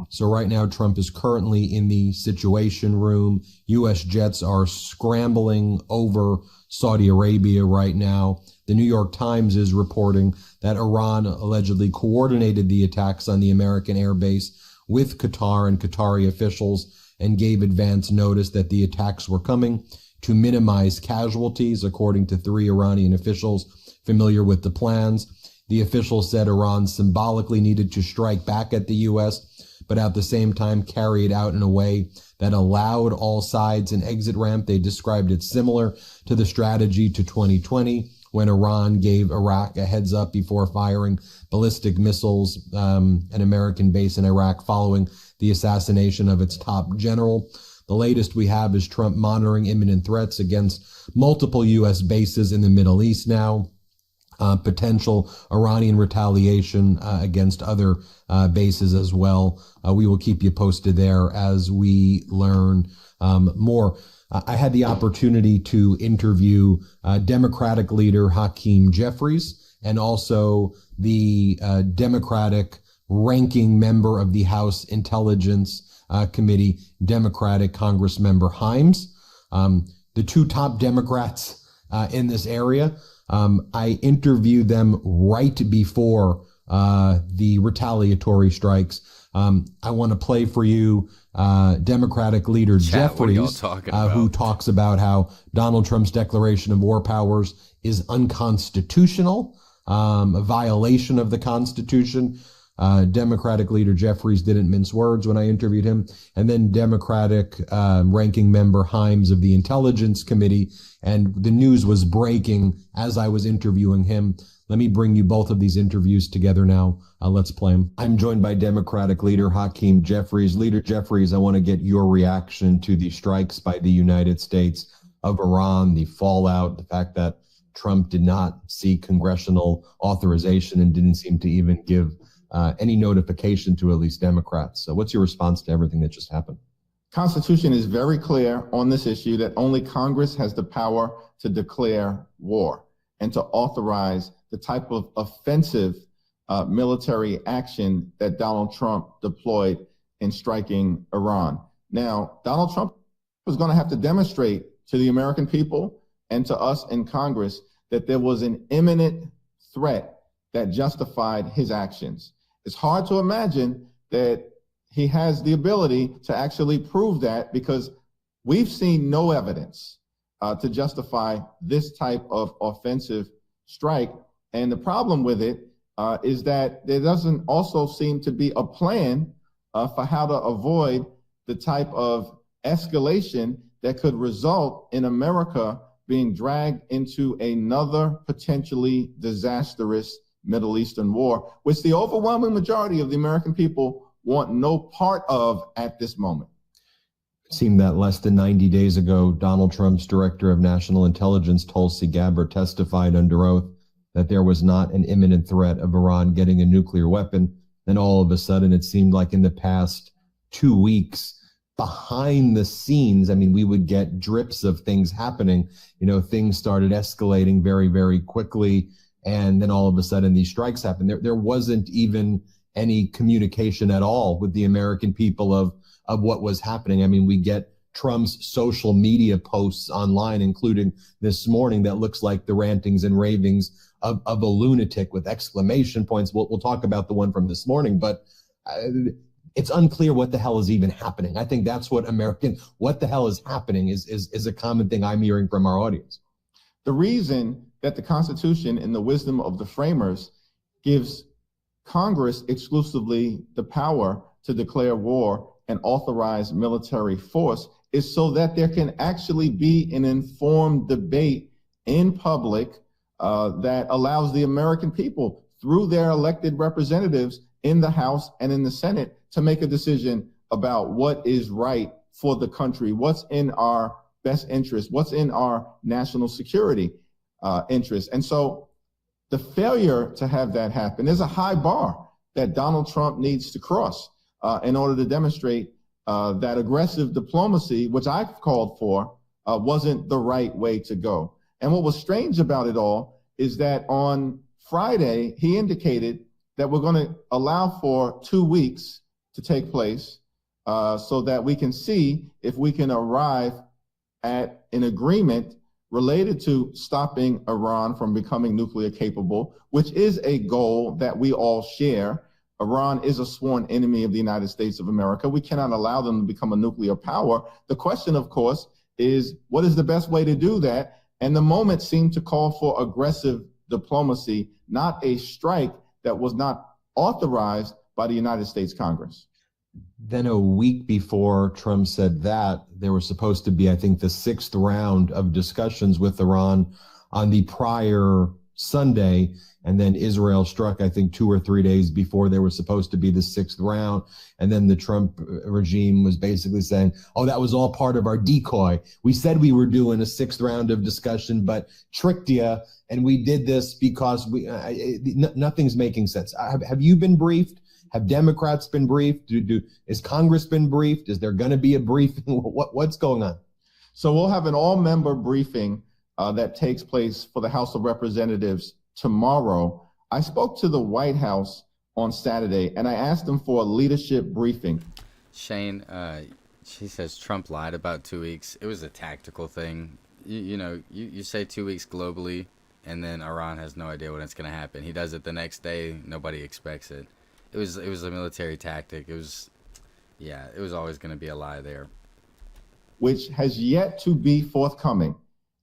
So right now, Trump is currently in the Situation Room. U.S. jets are scrambling over Saudi Arabia right now. The New York Times is reporting that Iran allegedly coordinated the attacks on the American air base with Qatar and Qatari officials and gave advance notice that the attacks were coming to minimize casualties, according to 3 Iranian officials familiar with the plans. The officials said Iran symbolically needed to strike back at the U.S., but at the same time carry it out in a way that allowed all sides an exit ramp. They described it similar to the strategy to 2020, when Iran gave Iraq a heads up before firing ballistic missiles, an American base in Iraq following the assassination of its top general. The latest we have is Trump monitoring imminent threats against multiple U.S. bases in the Middle East now. Potential Iranian retaliation against other bases as well. We will keep you posted there as we learn more. I had the opportunity to interview Democratic leader Hakeem Jeffries and also the Democratic ranking member of the House Intelligence Committee, Democratic Congress member Himes, the 2 top Democrats in this area. I interviewed them right before the retaliatory strikes. I want to play for you Democratic leader Jeffries, who talks about how Donald Trump's declaration of war powers is unconstitutional, a violation of the Constitution. Democratic leader Jeffries didn't mince words when I interviewed him. And then Democratic ranking member Himes of the Intelligence Committee. And the news was breaking as I was interviewing him. Let me bring you both of these interviews together now. Let's play them. I'm joined by Democratic leader Hakeem Jeffries. Leader Jeffries, I want to get your reaction to the strikes by the United States of Iran, the fallout, the fact that Trump did not seek congressional authorization and didn't seem to even give any notification to at least Democrats. So what's your response to everything that just happened? Constitution is very clear on this issue that only Congress has the power to declare war and to authorize the type of offensive military action that Donald Trump deployed in striking Iran. Now, Donald Trump was going to have to demonstrate to the American people and to us in Congress that there was an imminent threat that justified his actions. It's hard to imagine that he has the ability to actually prove that, because we've seen no evidence to justify this type of offensive strike. And the problem with it is that there doesn't also seem to be a plan for how to avoid the type of escalation that could result in America being dragged into another potentially disastrous Middle Eastern war, which the overwhelming majority of the American people want no part of at this moment. It seemed that less than 90 days ago, Donald Trump's director of national intelligence, Tulsi Gabbard, testified under oath that there was not an imminent threat of Iran getting a nuclear weapon. Then all of a sudden, it seemed like in the past 2 weeks, behind the scenes, I mean, we would get drips of things happening. You know, things started escalating very, very quickly. And then all of a sudden, these strikes happened. There wasn't even any communication at all with the American people of what was happening. I mean, we get Trump's social media posts online, including this morning, that looks like the rantings and ravings of a lunatic with exclamation points. We'll talk about the one from this morning, but it's unclear what the hell is even happening. I think that's what the hell is happening is a common thing I'm hearing from our audience. The reason that the Constitution, in the wisdom of the framers, gives Congress exclusively the power to declare war and authorize military force is so that there can actually be an informed debate in public that allows the American people, through their elected representatives in the House and in the Senate, to make a decision about what is right for the country, what's in our best interest, what's in our national security interest. And so the failure to have that happen is a high bar that Donald Trump needs to cross in order to demonstrate that aggressive diplomacy, which I've called for, wasn't the right way to go. And what was strange about it all is that on Friday, he indicated that we're going to allow for 2 weeks to take place so that we can see if we can arrive at an agreement related to stopping Iran from becoming nuclear capable, which is a goal that we all share. Iran is a sworn enemy of the United States of America. We cannot allow them to become a nuclear power. The question, of course, is what is the best way to do that? And the moment seemed to call for aggressive diplomacy, not a strike that was not authorized by the United States Congress. Then a week before Trump said that, there was supposed to be, I think, the 6th round of discussions with Iran on the prior Sunday. And then Israel struck, I think, 2 or 3 days before there was supposed to be the 6th round. And then the Trump regime was basically saying, oh, that was all part of our decoy. We said we were doing a 6th round of discussion, but tricked you. And we did this because nothing's making sense. Have you been briefed? Have Democrats been briefed? Is Congress been briefed? Is there going to be a briefing? What's going on? So we'll have an all-member briefing that takes place for the House of Representatives tomorrow. I spoke to the White House on Saturday, and I asked them for a leadership briefing. Shane, she says Trump lied about 2 weeks. It was a tactical thing. You say 2 weeks globally, and then Iran has no idea when it's going to happen. He does it the next day. Nobody expects it. It was a military tactic. It was always going to be a lie there. Which has yet to be forthcoming.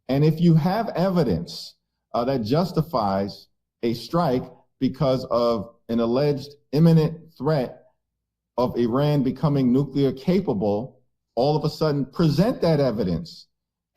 And if you have evidence that justifies a strike because of an alleged imminent threat of Iran becoming nuclear capable, all of a sudden present that evidence.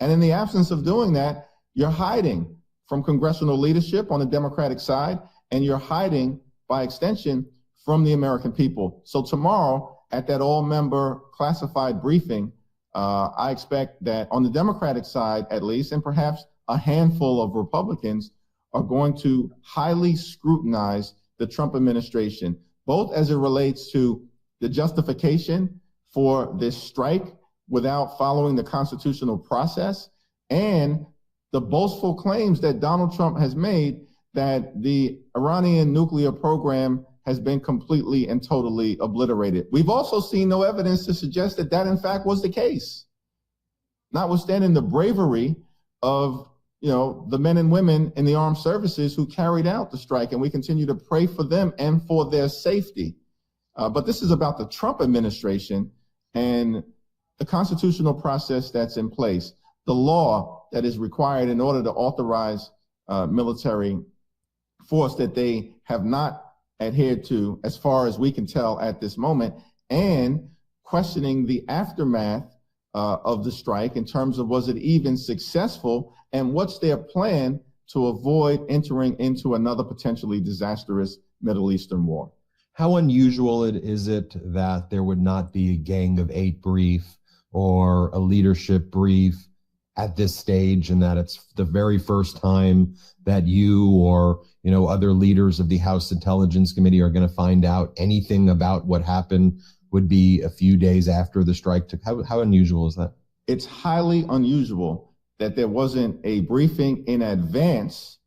And in the absence of doing that, you're hiding from congressional leadership on the Democratic side, and you're hiding, by extension, from the American people. So tomorrow, at that all-member classified briefing, I expect that on the Democratic side, at least, and perhaps a handful of Republicans are going to highly scrutinize the Trump administration, both as it relates to the justification for this strike without following the constitutional process, and the boastful claims that Donald Trump has made that the Iranian nuclear program has been completely and totally obliterated. We've also seen no evidence to suggest that that in fact was the case, notwithstanding the bravery of the men and women in the armed services who carried out the strike, and we continue to pray for them and for their safety. But this is about the Trump administration and the constitutional process that's in place, the law that is required in order to authorize military force that they have not adhered to, as far as we can tell at this moment, and questioning the aftermath of the strike in terms of was it even successful, and what's their plan to avoid entering into another potentially disastrous Middle Eastern war. How unusual is it that there would not be a Gang of Eight brief or a leadership brief at this stage, and that it's the very first time that you or other leaders of the House Intelligence Committee are going to find out anything about what happened would be a few days after the strike took? How unusual is that? It's highly unusual that there wasn't a briefing in advance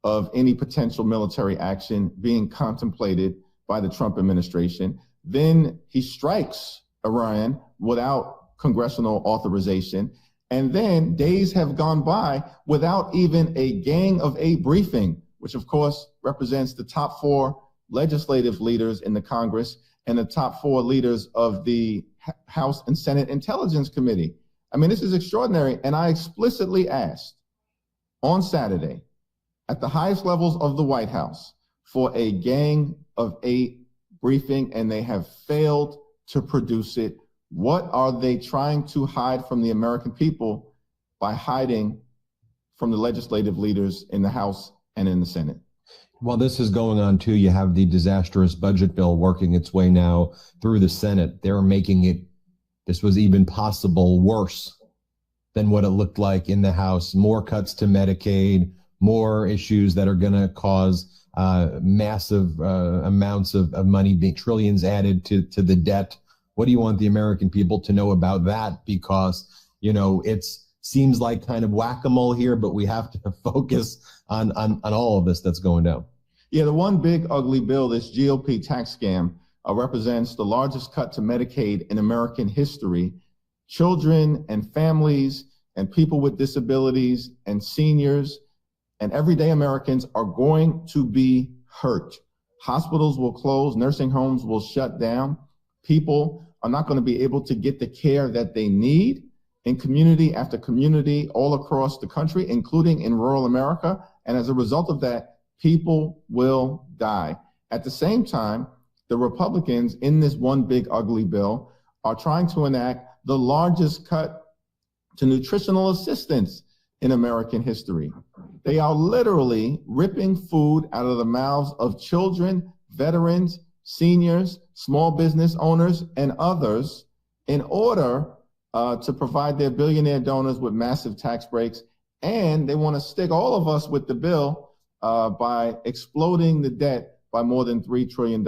of any potential military action being contemplated by the Trump administration. Then he strikes Iran without congressional authorization. And then days have gone by without even a Gang of Eight briefing, which of course represents the top 4 legislative leaders in the Congress and the top 4 leaders of the House and Senate Intelligence Committee. I mean, this is extraordinary. And I explicitly asked on Saturday at the highest levels of the White House for a Gang of Eight briefing, and they have failed to produce it. What are they trying to hide from the American people by hiding from the legislative leaders in the House and in the Senate? While this is going on too, you have the disastrous budget bill working its way now through the Senate. They're making it, this was even possible, worse than what it looked like in the House. More cuts to Medicaid, more issues that are going to cause massive amounts of money, being trillions added to the debt. What do you want the American people to know about that? Because, you know, seems like kind of whack-a-mole here, but we have to focus on all of this that's going down. Yeah, the one big ugly bill, this GOP tax scam, represents the largest cut to Medicaid in American history. Children and families and people with disabilities and seniors and everyday Americans are going to be hurt. Hospitals will close, nursing homes will shut down. People are not going to be able to get the care that they need in community after community all across the country, including in rural America. And as a result of that, people will die. At the same time, the Republicans in this one big ugly bill are trying to enact the largest cut to nutritional assistance in American history. They are literally ripping food out of the mouths of children, veterans, seniors, small business owners, and others in order to provide their billionaire donors with massive tax breaks. And they want to stick all of us with the bill by exploding the debt by more than $3 trillion.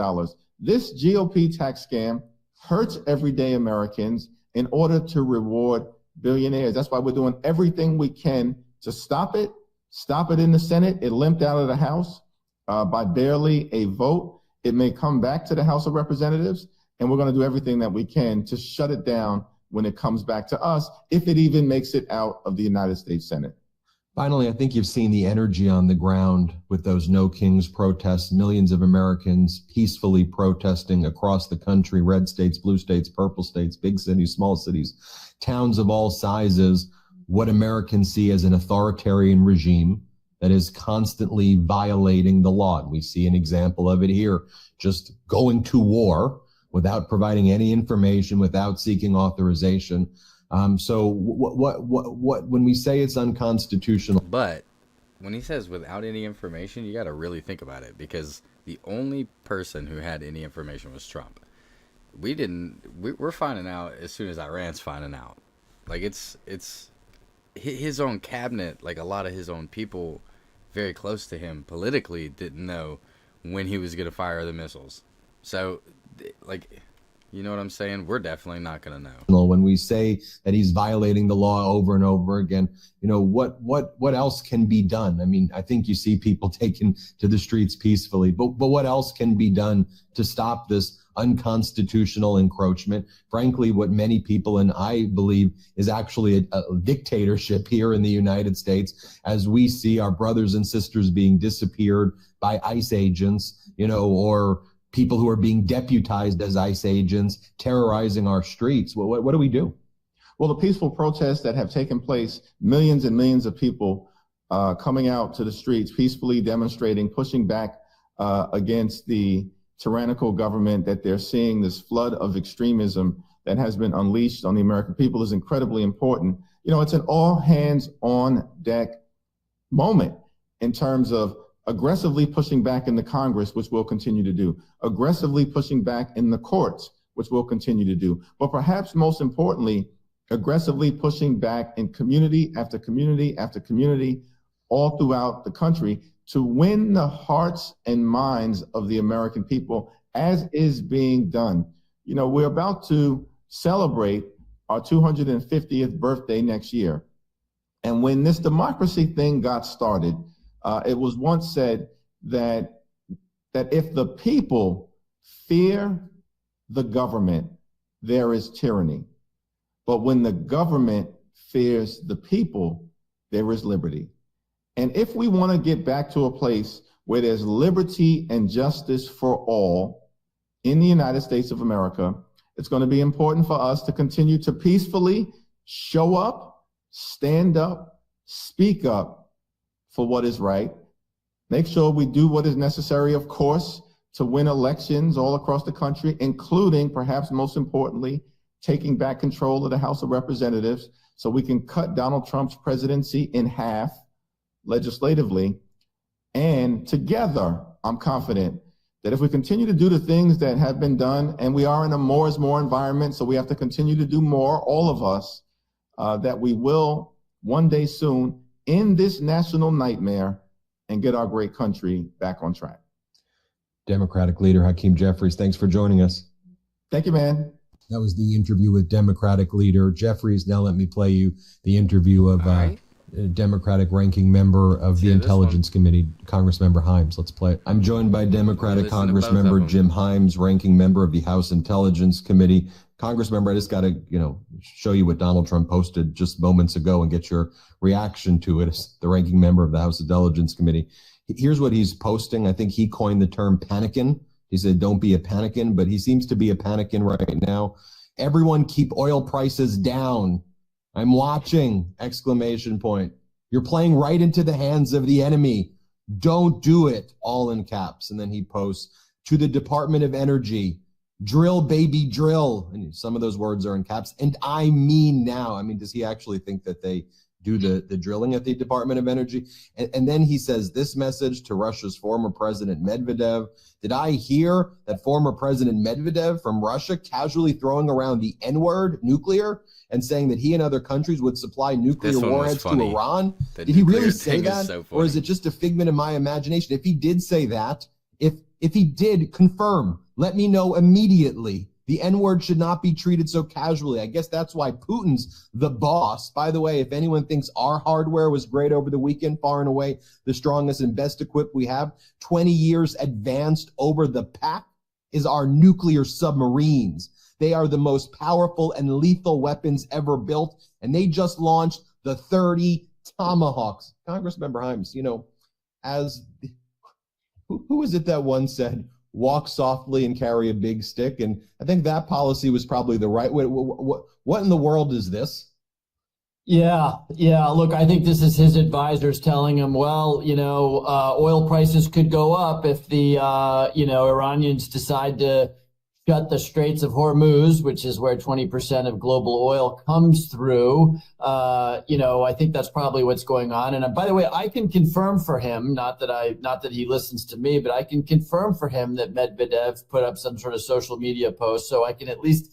This GOP tax scam hurts everyday Americans in order to reward billionaires. That's why we're doing everything we can to stop it in the Senate. It limped out of the House by barely a vote. It may come back to the House of Representatives, and we're going to do everything that we can to shut it down when it comes back to us, if it even makes it out of the United States Senate. Finally, I think you've seen the energy on the ground with those No Kings protests, millions of Americans peacefully protesting across the country, red states, blue states, purple states, big cities, small cities, towns of all sizes, what Americans see as an authoritarian regime that is constantly violating the law. And we see an example of it here, just going to war without providing any information, without seeking authorization. So what when we say it's unconstitutional. But when he says without any information, you got to really think about it, because the only person who had any information was Trump. We're finding out as soon as Iran's finding out. Like it's his own cabinet, like a lot of his own people very close to him politically didn't know when he was going to fire the missiles. So, like, you know what I'm saying? We're definitely not going to know. When we say that he's violating the law over and over again, you know, what else can be done? I mean, I think you see people taken to the streets peacefully, but what else can be done to stop this unconstitutional encroachment? Frankly, what many people, and I believe, is actually a dictatorship here in the United States, as we see our brothers and sisters being disappeared by ICE agents, you know, or people who are being deputized as ICE agents, terrorizing our streets. What do we do? Well, the peaceful protests that have taken place, millions and millions of people coming out to the streets, peacefully demonstrating, pushing back against the tyrannical government that they're seeing, this flood of extremism that has been unleashed on the American people, is incredibly important. You know, it's an all hands on deck moment in terms of aggressively pushing back in the Congress, which we'll continue to do, aggressively pushing back in the courts, which we'll continue to do, but perhaps most importantly, aggressively pushing back in community after community after community all throughout the country to win the hearts and minds of the American people, as is being done. You know, we're about to celebrate our 250th birthday next year. And when this democracy thing got started, it was once said that if the people fear the government, there is tyranny. But when the government fears the people, there is liberty. And if we want to get back to a place where there's liberty and justice for all in the United States of America, it's going to be important for us to continue to peacefully show up, stand up, speak up for what is right. Make sure we do what is necessary, of course, to win elections all across the country, including, perhaps most importantly, taking back control of the House of Representatives so we can cut Donald Trump's presidency in half legislatively. And together, I'm confident that if we continue to do the things that have been done, and we are in a more is more environment, so we have to continue to do more, all of us, that we will one day soon end this national nightmare and get our great country back on track. Democratic leader Hakeem Jeffries, thanks for joining us. Thank you, man. That was the interview with Democratic leader Jeffries. Now let me play you the interview of Democratic ranking member of the Intelligence Committee, Congressmember Himes. Let's play it. I'm joined by Democratic Congressmember Jim Himes, ranking member of the House Intelligence Committee. Congressmember, I just got to, show you what Donald Trump posted just moments ago and get your reaction to it as the ranking member of the House Intelligence Committee. Here's what he's posting. I think he coined the term panicking. He said, don't be a panicking, but he seems to be a panicking right now. Everyone keep oil prices down. I'm watching, exclamation point. You're playing right into the hands of the enemy. Don't do it, all in caps. And then he posts, to the Department of Energy, drill, baby, drill. And some of those words are in caps. And I mean now. I mean, does he actually think that they do the drilling at the Department of Energy? And then he says this message to Russia's former president Medvedev. Did I hear that former President Medvedev from Russia casually throwing around the N-word, nuclear, and saying that he and other countries would supply nuclear warheads to Iran? Did he really say that? Or is it just a figment of my imagination? If he did say that, if he did confirm, let me know immediately. The N-word should not be treated so casually. I guess that's why Putin's the boss. By the way, if anyone thinks our hardware was great over the weekend, far and away the strongest and best equipped we have, 20 years advanced over the pack, is our nuclear submarines. They are the most powerful and lethal weapons ever built, and they just launched the 30 Tomahawks. Congressmember Himes, who is it that once said, walk softly and carry a big stick? And I think that policy was probably the right way. What in the world is this? Yeah. Look, I think this is his advisors telling him, well, oil prices could go up if the, Iranians decide to shut the Straits of Hormuz, which is where 20% of global oil comes through. I think that's probably what's going on. And by the way, I can confirm for him, not that he listens to me, but I can confirm for him that Medvedev put up some sort of social media post, so I can at least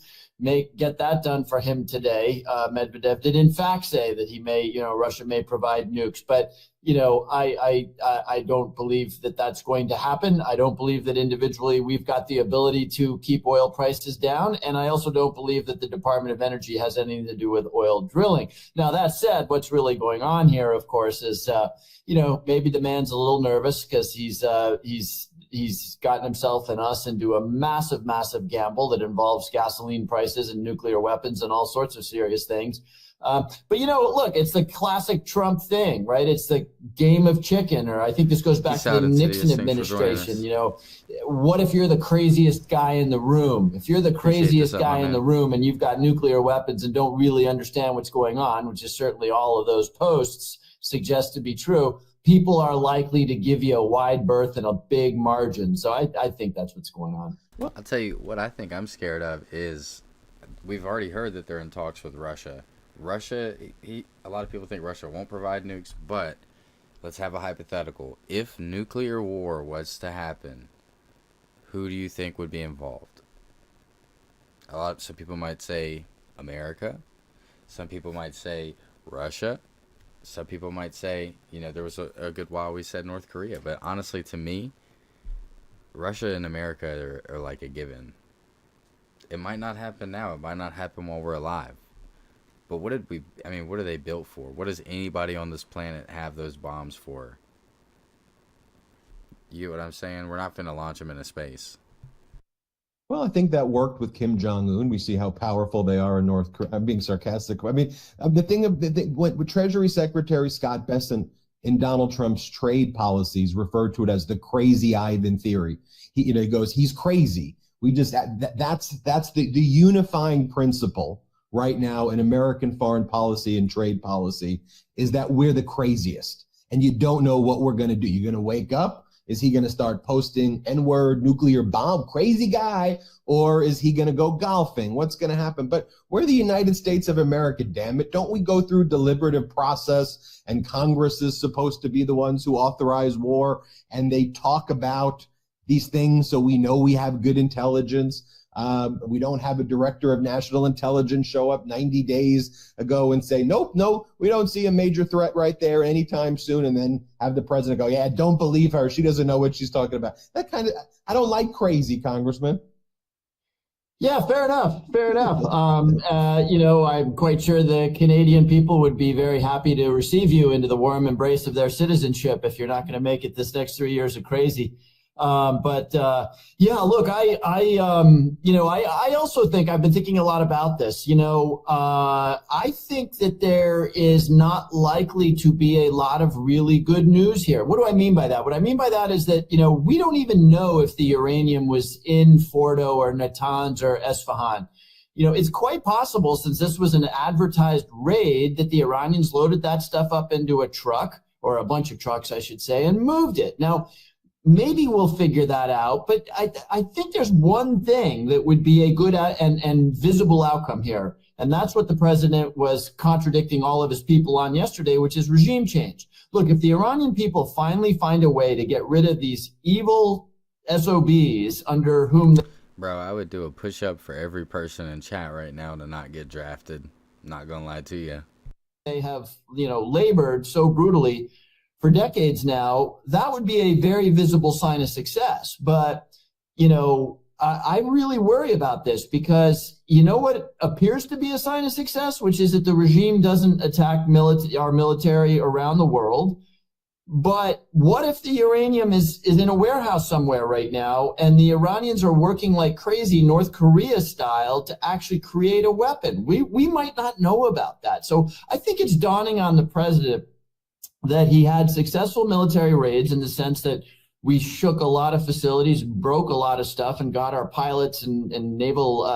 get that done for him today. Medvedev did in fact say that he may, Russia may provide nukes, but I don't believe that that's going to happen. I don't believe that individually we've got the ability to keep oil prices down. And I also don't believe that the Department of Energy has anything to do with oil drilling. Now, that said, what's really going on here, of course, is, maybe the man's a little nervous because he's gotten himself and us into a massive, massive gamble that involves gasoline prices and nuclear weapons and all sorts of serious things. But look, it's the classic Trump thing, right? It's the game of chicken, or I think this goes back to the Nixon administration. What if you're the craziest guy in the room? If you're the craziest guy in the room and you've got nuclear weapons and don't really understand what's going on, which is certainly all of those posts suggest to be true, people are likely to give you a wide berth and a big margin. So I think that's what's going on. Well, I'll tell you what I think I'm scared of is we've already heard that they're in talks with Russia. A lot of people think Russia won't provide nukes, but let's have a hypothetical. If nuclear war was to happen, who do you think would be involved? Some people might say America. Some people might say Russia. Some people might say, there was a good while we said North Korea. But honestly, to me, Russia and America are like a given. It might not happen now. It might not happen while we're alive. But what are they built for? What does anybody on this planet have those bombs for? You know what I'm saying? We're not going to launch them into space. Well, I think that worked with Kim Jong-un. We see how powerful they are in North Korea. I'm being sarcastic. I mean, what Treasury Secretary Scott Bessent in Donald Trump's trade policies referred to it as the crazy Ivan theory. He goes, he's crazy. That's the unifying principle right now in American foreign policy and trade policy, is that we're the craziest and you don't know what we're going to do. You're going to wake up Is he going to start posting N-word, nuclear bomb, crazy guy, or is he going to go golfing? What's going to happen? But we're the United States of America, damn it. Don't we go through deliberative process, and Congress is supposed to be the ones who authorize war, and they talk about these things so we know we have good intelligence? We don't have a director of national intelligence show up 90 days ago and say, nope, no, we don't see a major threat right there anytime soon. And then have the president go, yeah, don't believe her. She doesn't know what she's talking about. That kind of, I don't like crazy, Congressman. Yeah, fair enough. Fair enough. I'm quite sure the Canadian people would be very happy to receive you into the warm embrace of their citizenship if you're not going to make it this next 3 years of crazy. Look, I also think I've been thinking a lot about this. I think that there is not likely to be a lot of really good news here. What do I mean by that? What I mean by that is that, we don't even know if the uranium was in Fordo or Natanz or Esfahan. It's quite possible, since this was an advertised raid, that the Iranians loaded that stuff up into a truck, or a bunch of trucks, I should say, and moved it. Now, maybe we'll figure that out, but I think there's one thing that would be a good and visible outcome here, and that's what the president was contradicting all of his people on yesterday, which is regime change. Look, if the Iranian people finally find a way to get rid of these evil SOBs under whom... Bro, I would do a push-up for every person in chat right now to not get drafted. Not gonna lie to you. They have, labored so brutally for decades now, that would be a very visible sign of success. But, I really worry about this, because what appears to be a sign of success, which is that the regime doesn't attack our military around the world. But what if the uranium is in a warehouse somewhere right now, and the Iranians are working like crazy, North Korea style, to actually create a weapon? We might not know about that. So I think it's dawning on the president that he had successful military raids, in the sense that we shook a lot of facilities, broke a lot of stuff, and got our pilots and naval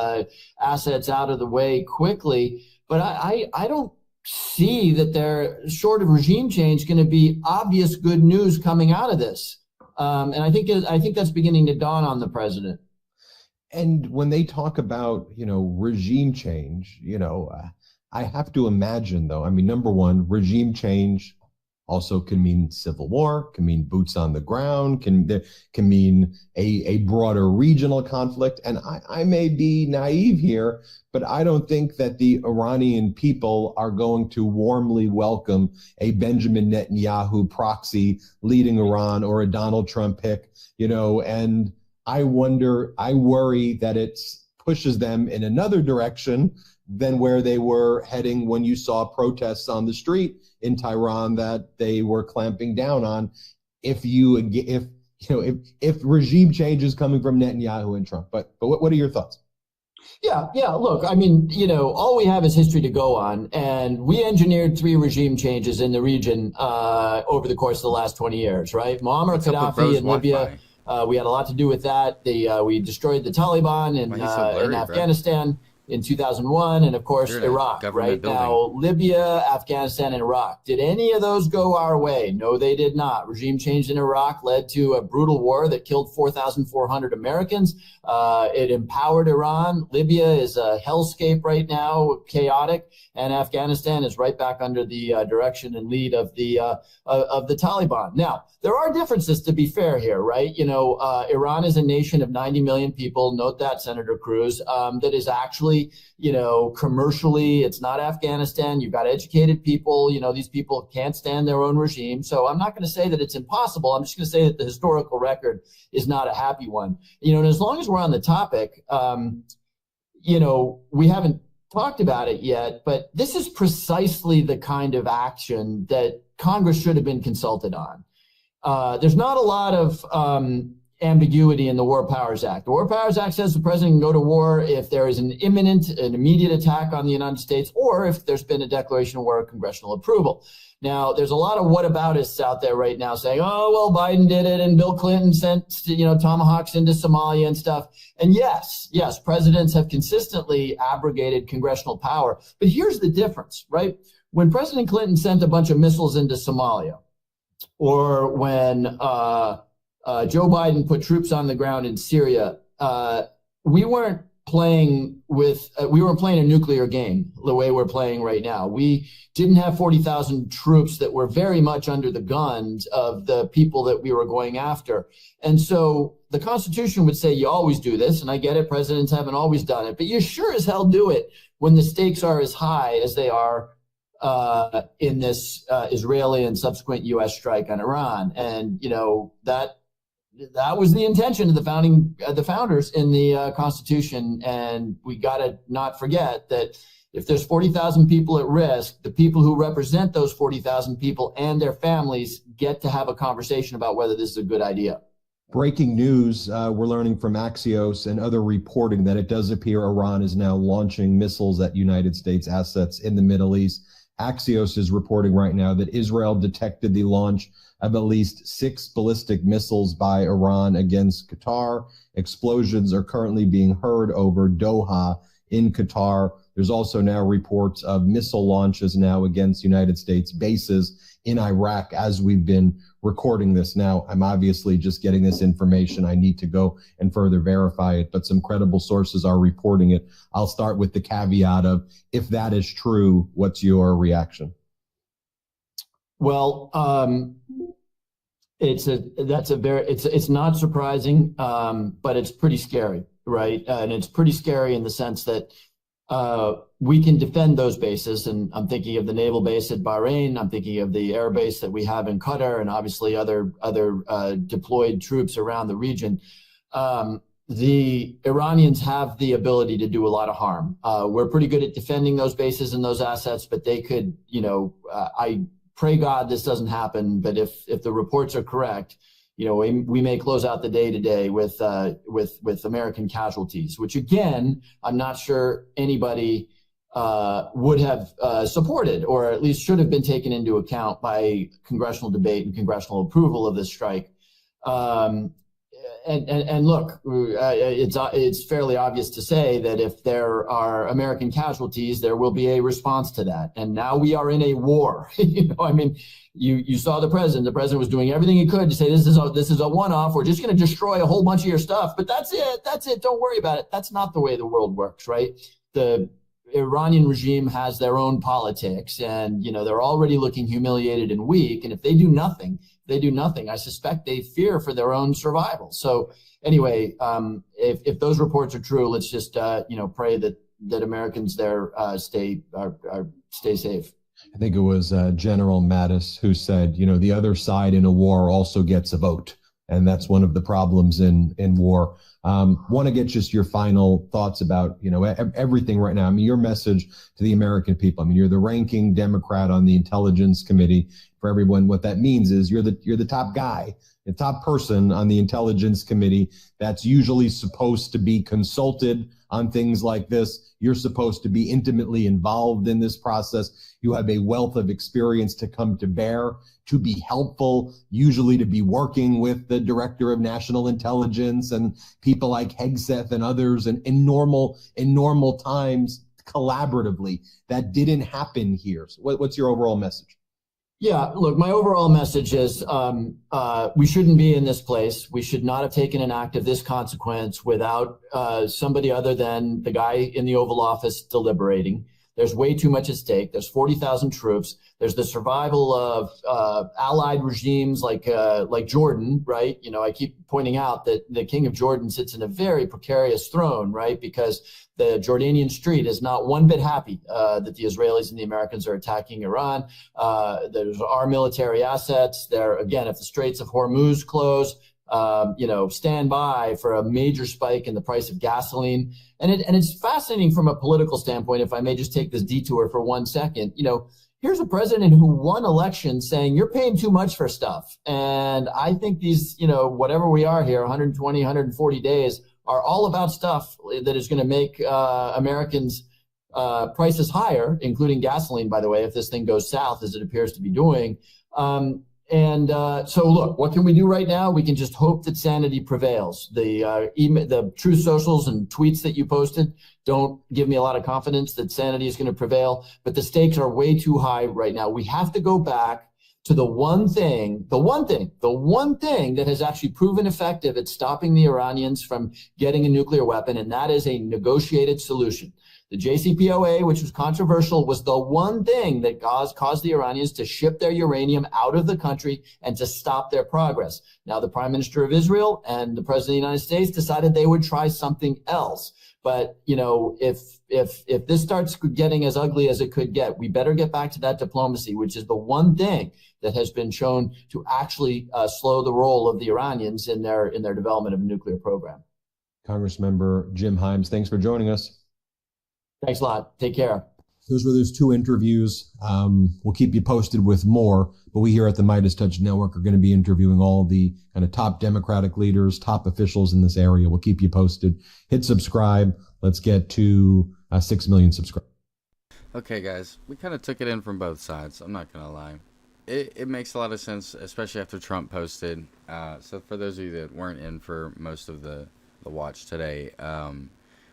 assets out of the way quickly. But I don't see that there, short of regime change, going to be obvious good news coming out of this. And I think that's beginning to dawn on the president. And when they talk about, regime change, I have to imagine, though, number one, regime change also can mean civil war, can mean boots on the ground, can mean a broader regional conflict. And I may be naive here, but I don't think that the Iranian people are going to warmly welcome a Benjamin Netanyahu proxy leading Iran, or a Donald Trump pick, and I worry that it pushes them in another direction than where they were heading when you saw protests on the street in Tehran that they were clamping down on. If regime change is coming from Netanyahu and Trump, but what are your thoughts? Yeah. Look, all we have is history to go on, and we engineered 3 regime changes in the region over the course of the last 20 years, right? Muammar Gaddafi in Libya. We had a lot to do with that. We destroyed the Taliban in Afghanistan in 2001, and of course Iraq. Right now, Libya, Afghanistan, and Iraq. Did any of those go our way? No, they did not. Regime change in Iraq led to a brutal war that killed 4,400 Americans. It empowered Iran. Libya is a hellscape right now, chaotic, and Afghanistan is right back under the direction and lead of the Taliban. Now, there are differences, to be fair here, right? Iran is a nation of 90 million people. Note that, Senator Cruz, that is actually, commercially, it's not Afghanistan. You've got educated people. These people can't stand their own regime. So I'm not going to say that it's impossible. I'm just going to say that the historical record is not a happy one. And as long as we're on the topic, we haven't talked about it yet, but this is precisely the kind of action that Congress should have been consulted on. There's not a lot of ambiguity in the War Powers Act. The War Powers Act says the president can go to war if there is an immediate attack on the United States, or if there's been a declaration of war or congressional approval. Now, there's a lot of whataboutists out there right now saying, oh, well, Biden did it, and Bill Clinton sent, tomahawks into Somalia and stuff. And yes, presidents have consistently abrogated congressional power. But here's the difference, right? When President Clinton sent a bunch of missiles into Somalia, or when Joe Biden put troops on the ground in Syria. We weren't playing a nuclear game the way we're playing right now. We didn't have 40,000 troops that were very much under the guns of the people that we were going after. And so the Constitution would say you always do this, and I get it, presidents haven't always done it, but you sure as hell do it when the stakes are as high as they are in this Israeli and subsequent U.S. strike on Iran. And, that was the intention of the founders in the Constitution. And we got to not forget that if there's 40,000 people at risk, the people who represent those 40,000 people and their families get to have a conversation about whether this is a good idea. Breaking news, we're learning from Axios and other reporting that it does appear Iran is now launching missiles at United States assets in the Middle East. Axios is reporting right now that Israel detected the launch of at least 6 ballistic missiles by Iran against Qatar. Explosions are currently being heard over Doha in Qatar. There's also now reports of missile launches now against United States bases in Iraq as we've been recording this. Now, I'm obviously just getting this information. I need to go and further verify it, but some credible sources are reporting it. I'll start with the caveat of, if that is true, what's your reaction? Well, it's not surprising, but it's pretty scary, right? And it's pretty scary in the sense that we can defend those bases, and I'm thinking of the naval base at Bahrain. I'm thinking of the air base that we have in Qatar, and obviously other deployed troops around the region. The Iranians have the ability to do a lot of harm. We're pretty good at defending those bases and those assets, but they could, I pray God this doesn't happen. But if the reports are correct, we may close out the day today with American casualties, which again, I'm not sure anybody would have supported, or at least should have been taken into account by congressional debate and congressional approval of this strike. And look, it's fairly obvious to say that if there are American casualties, there will be a response to that. And now we are in a war. You saw the president. The president was doing everything he could to say this is a one-off. We're just going to destroy a whole bunch of your stuff. But that's it. That's it. Don't worry about it. That's not the way the world works, right? The Iranian regime has their own politics, and they're already looking humiliated and weak. And if they do nothing, I suspect they fear for their own survival. So anyway, if those reports are true, let's just pray that Americans there stay safe. I think it was General Mattis who said, the other side in a war also gets a vote. And that's one of the problems in war. Want to get just your final thoughts about, everything right now. Your message to the American people. You're the ranking Democrat on the Intelligence Committee. For everyone, what that means is you're the top guy, the top person on the Intelligence Committee that's usually supposed to be consulted on things like this. You're supposed to be intimately involved in this process. You have a wealth of experience to come to bear, to be helpful, usually to be working with the Director of National Intelligence and people like Hegseth and others, and in normal times collaboratively. That didn't happen here. So what's your overall message? Yeah, look, my overall message is we shouldn't be in this place. We should not have taken an act of this consequence without somebody other than the guy in the Oval Office deliberating. There's way too much at stake. There's 40,000 troops. There's the survival of allied regimes like Jordan, right? I keep pointing out that the king of Jordan sits in a very precarious throne, right? Because the Jordanian street is not one bit happy that the Israelis and the Americans are attacking Iran. There's our military assets there. Again, if the Straits of Hormuz close, stand by for a major spike in the price of gasoline. And it's fascinating from a political standpoint, if I may just take this detour for 1 second. Here's a president who won elections saying you're paying too much for stuff. And I think these, whatever we are here, 120, 140 days are all about stuff that is going to make Americans prices higher, including gasoline, by the way, if this thing goes south, as it appears to be doing. So look, what can we do right now? We can just hope that sanity prevails. The Truth Socials and tweets that you posted don't give me a lot of confidence that sanity is going to prevail, but the stakes are way too high right now. We have to go back to the one thing that has actually proven effective at stopping the Iranians from getting a nuclear weapon, and that is a negotiated solution. The JCPOA, which was controversial, was the one thing that caused the Iranians to ship their uranium out of the country and to stop their progress. Now, the Prime Minister of Israel and the President of the United States decided they would try something else. But, you know, if this starts getting as ugly as it could get, we better get back to that diplomacy, which is the one thing that has been shown to actually slow the roll of the Iranians in their development of a nuclear program. Congressmember Jim Himes, thanks for joining us. Thanks a lot. Take care. Those were those 2 interviews. We'll keep you posted with more, but we here at the Midas Touch Network are going to be interviewing all the kind of top Democratic leaders, top officials in this area. We'll keep you posted. Hit subscribe. Let's get to 6 million subscribers. Okay, guys, we kind of took it in from both sides. I'm not going to lie. It makes a lot of sense, especially after Trump posted. So for those of you that weren't in for most of the watch today,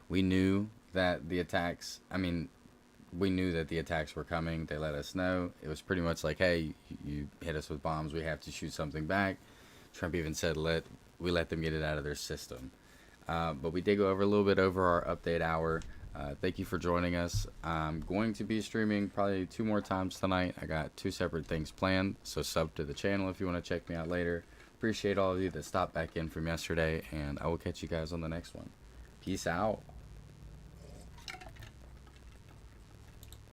we knew that the attacks, we knew that the attacks were coming. They let us know. It was pretty much like, hey, you hit us with bombs, we have to shoot something back. Trump even said, we let them get it out of their system. But we did go over a little bit over our update hour. Thank you for joining us. I'm going to be streaming probably 2 more times tonight. I got 2 separate things planned, so sub to the channel if you want to check me out later. Appreciate all of you that stopped back in from yesterday, and I will catch you guys on the next one. Peace out.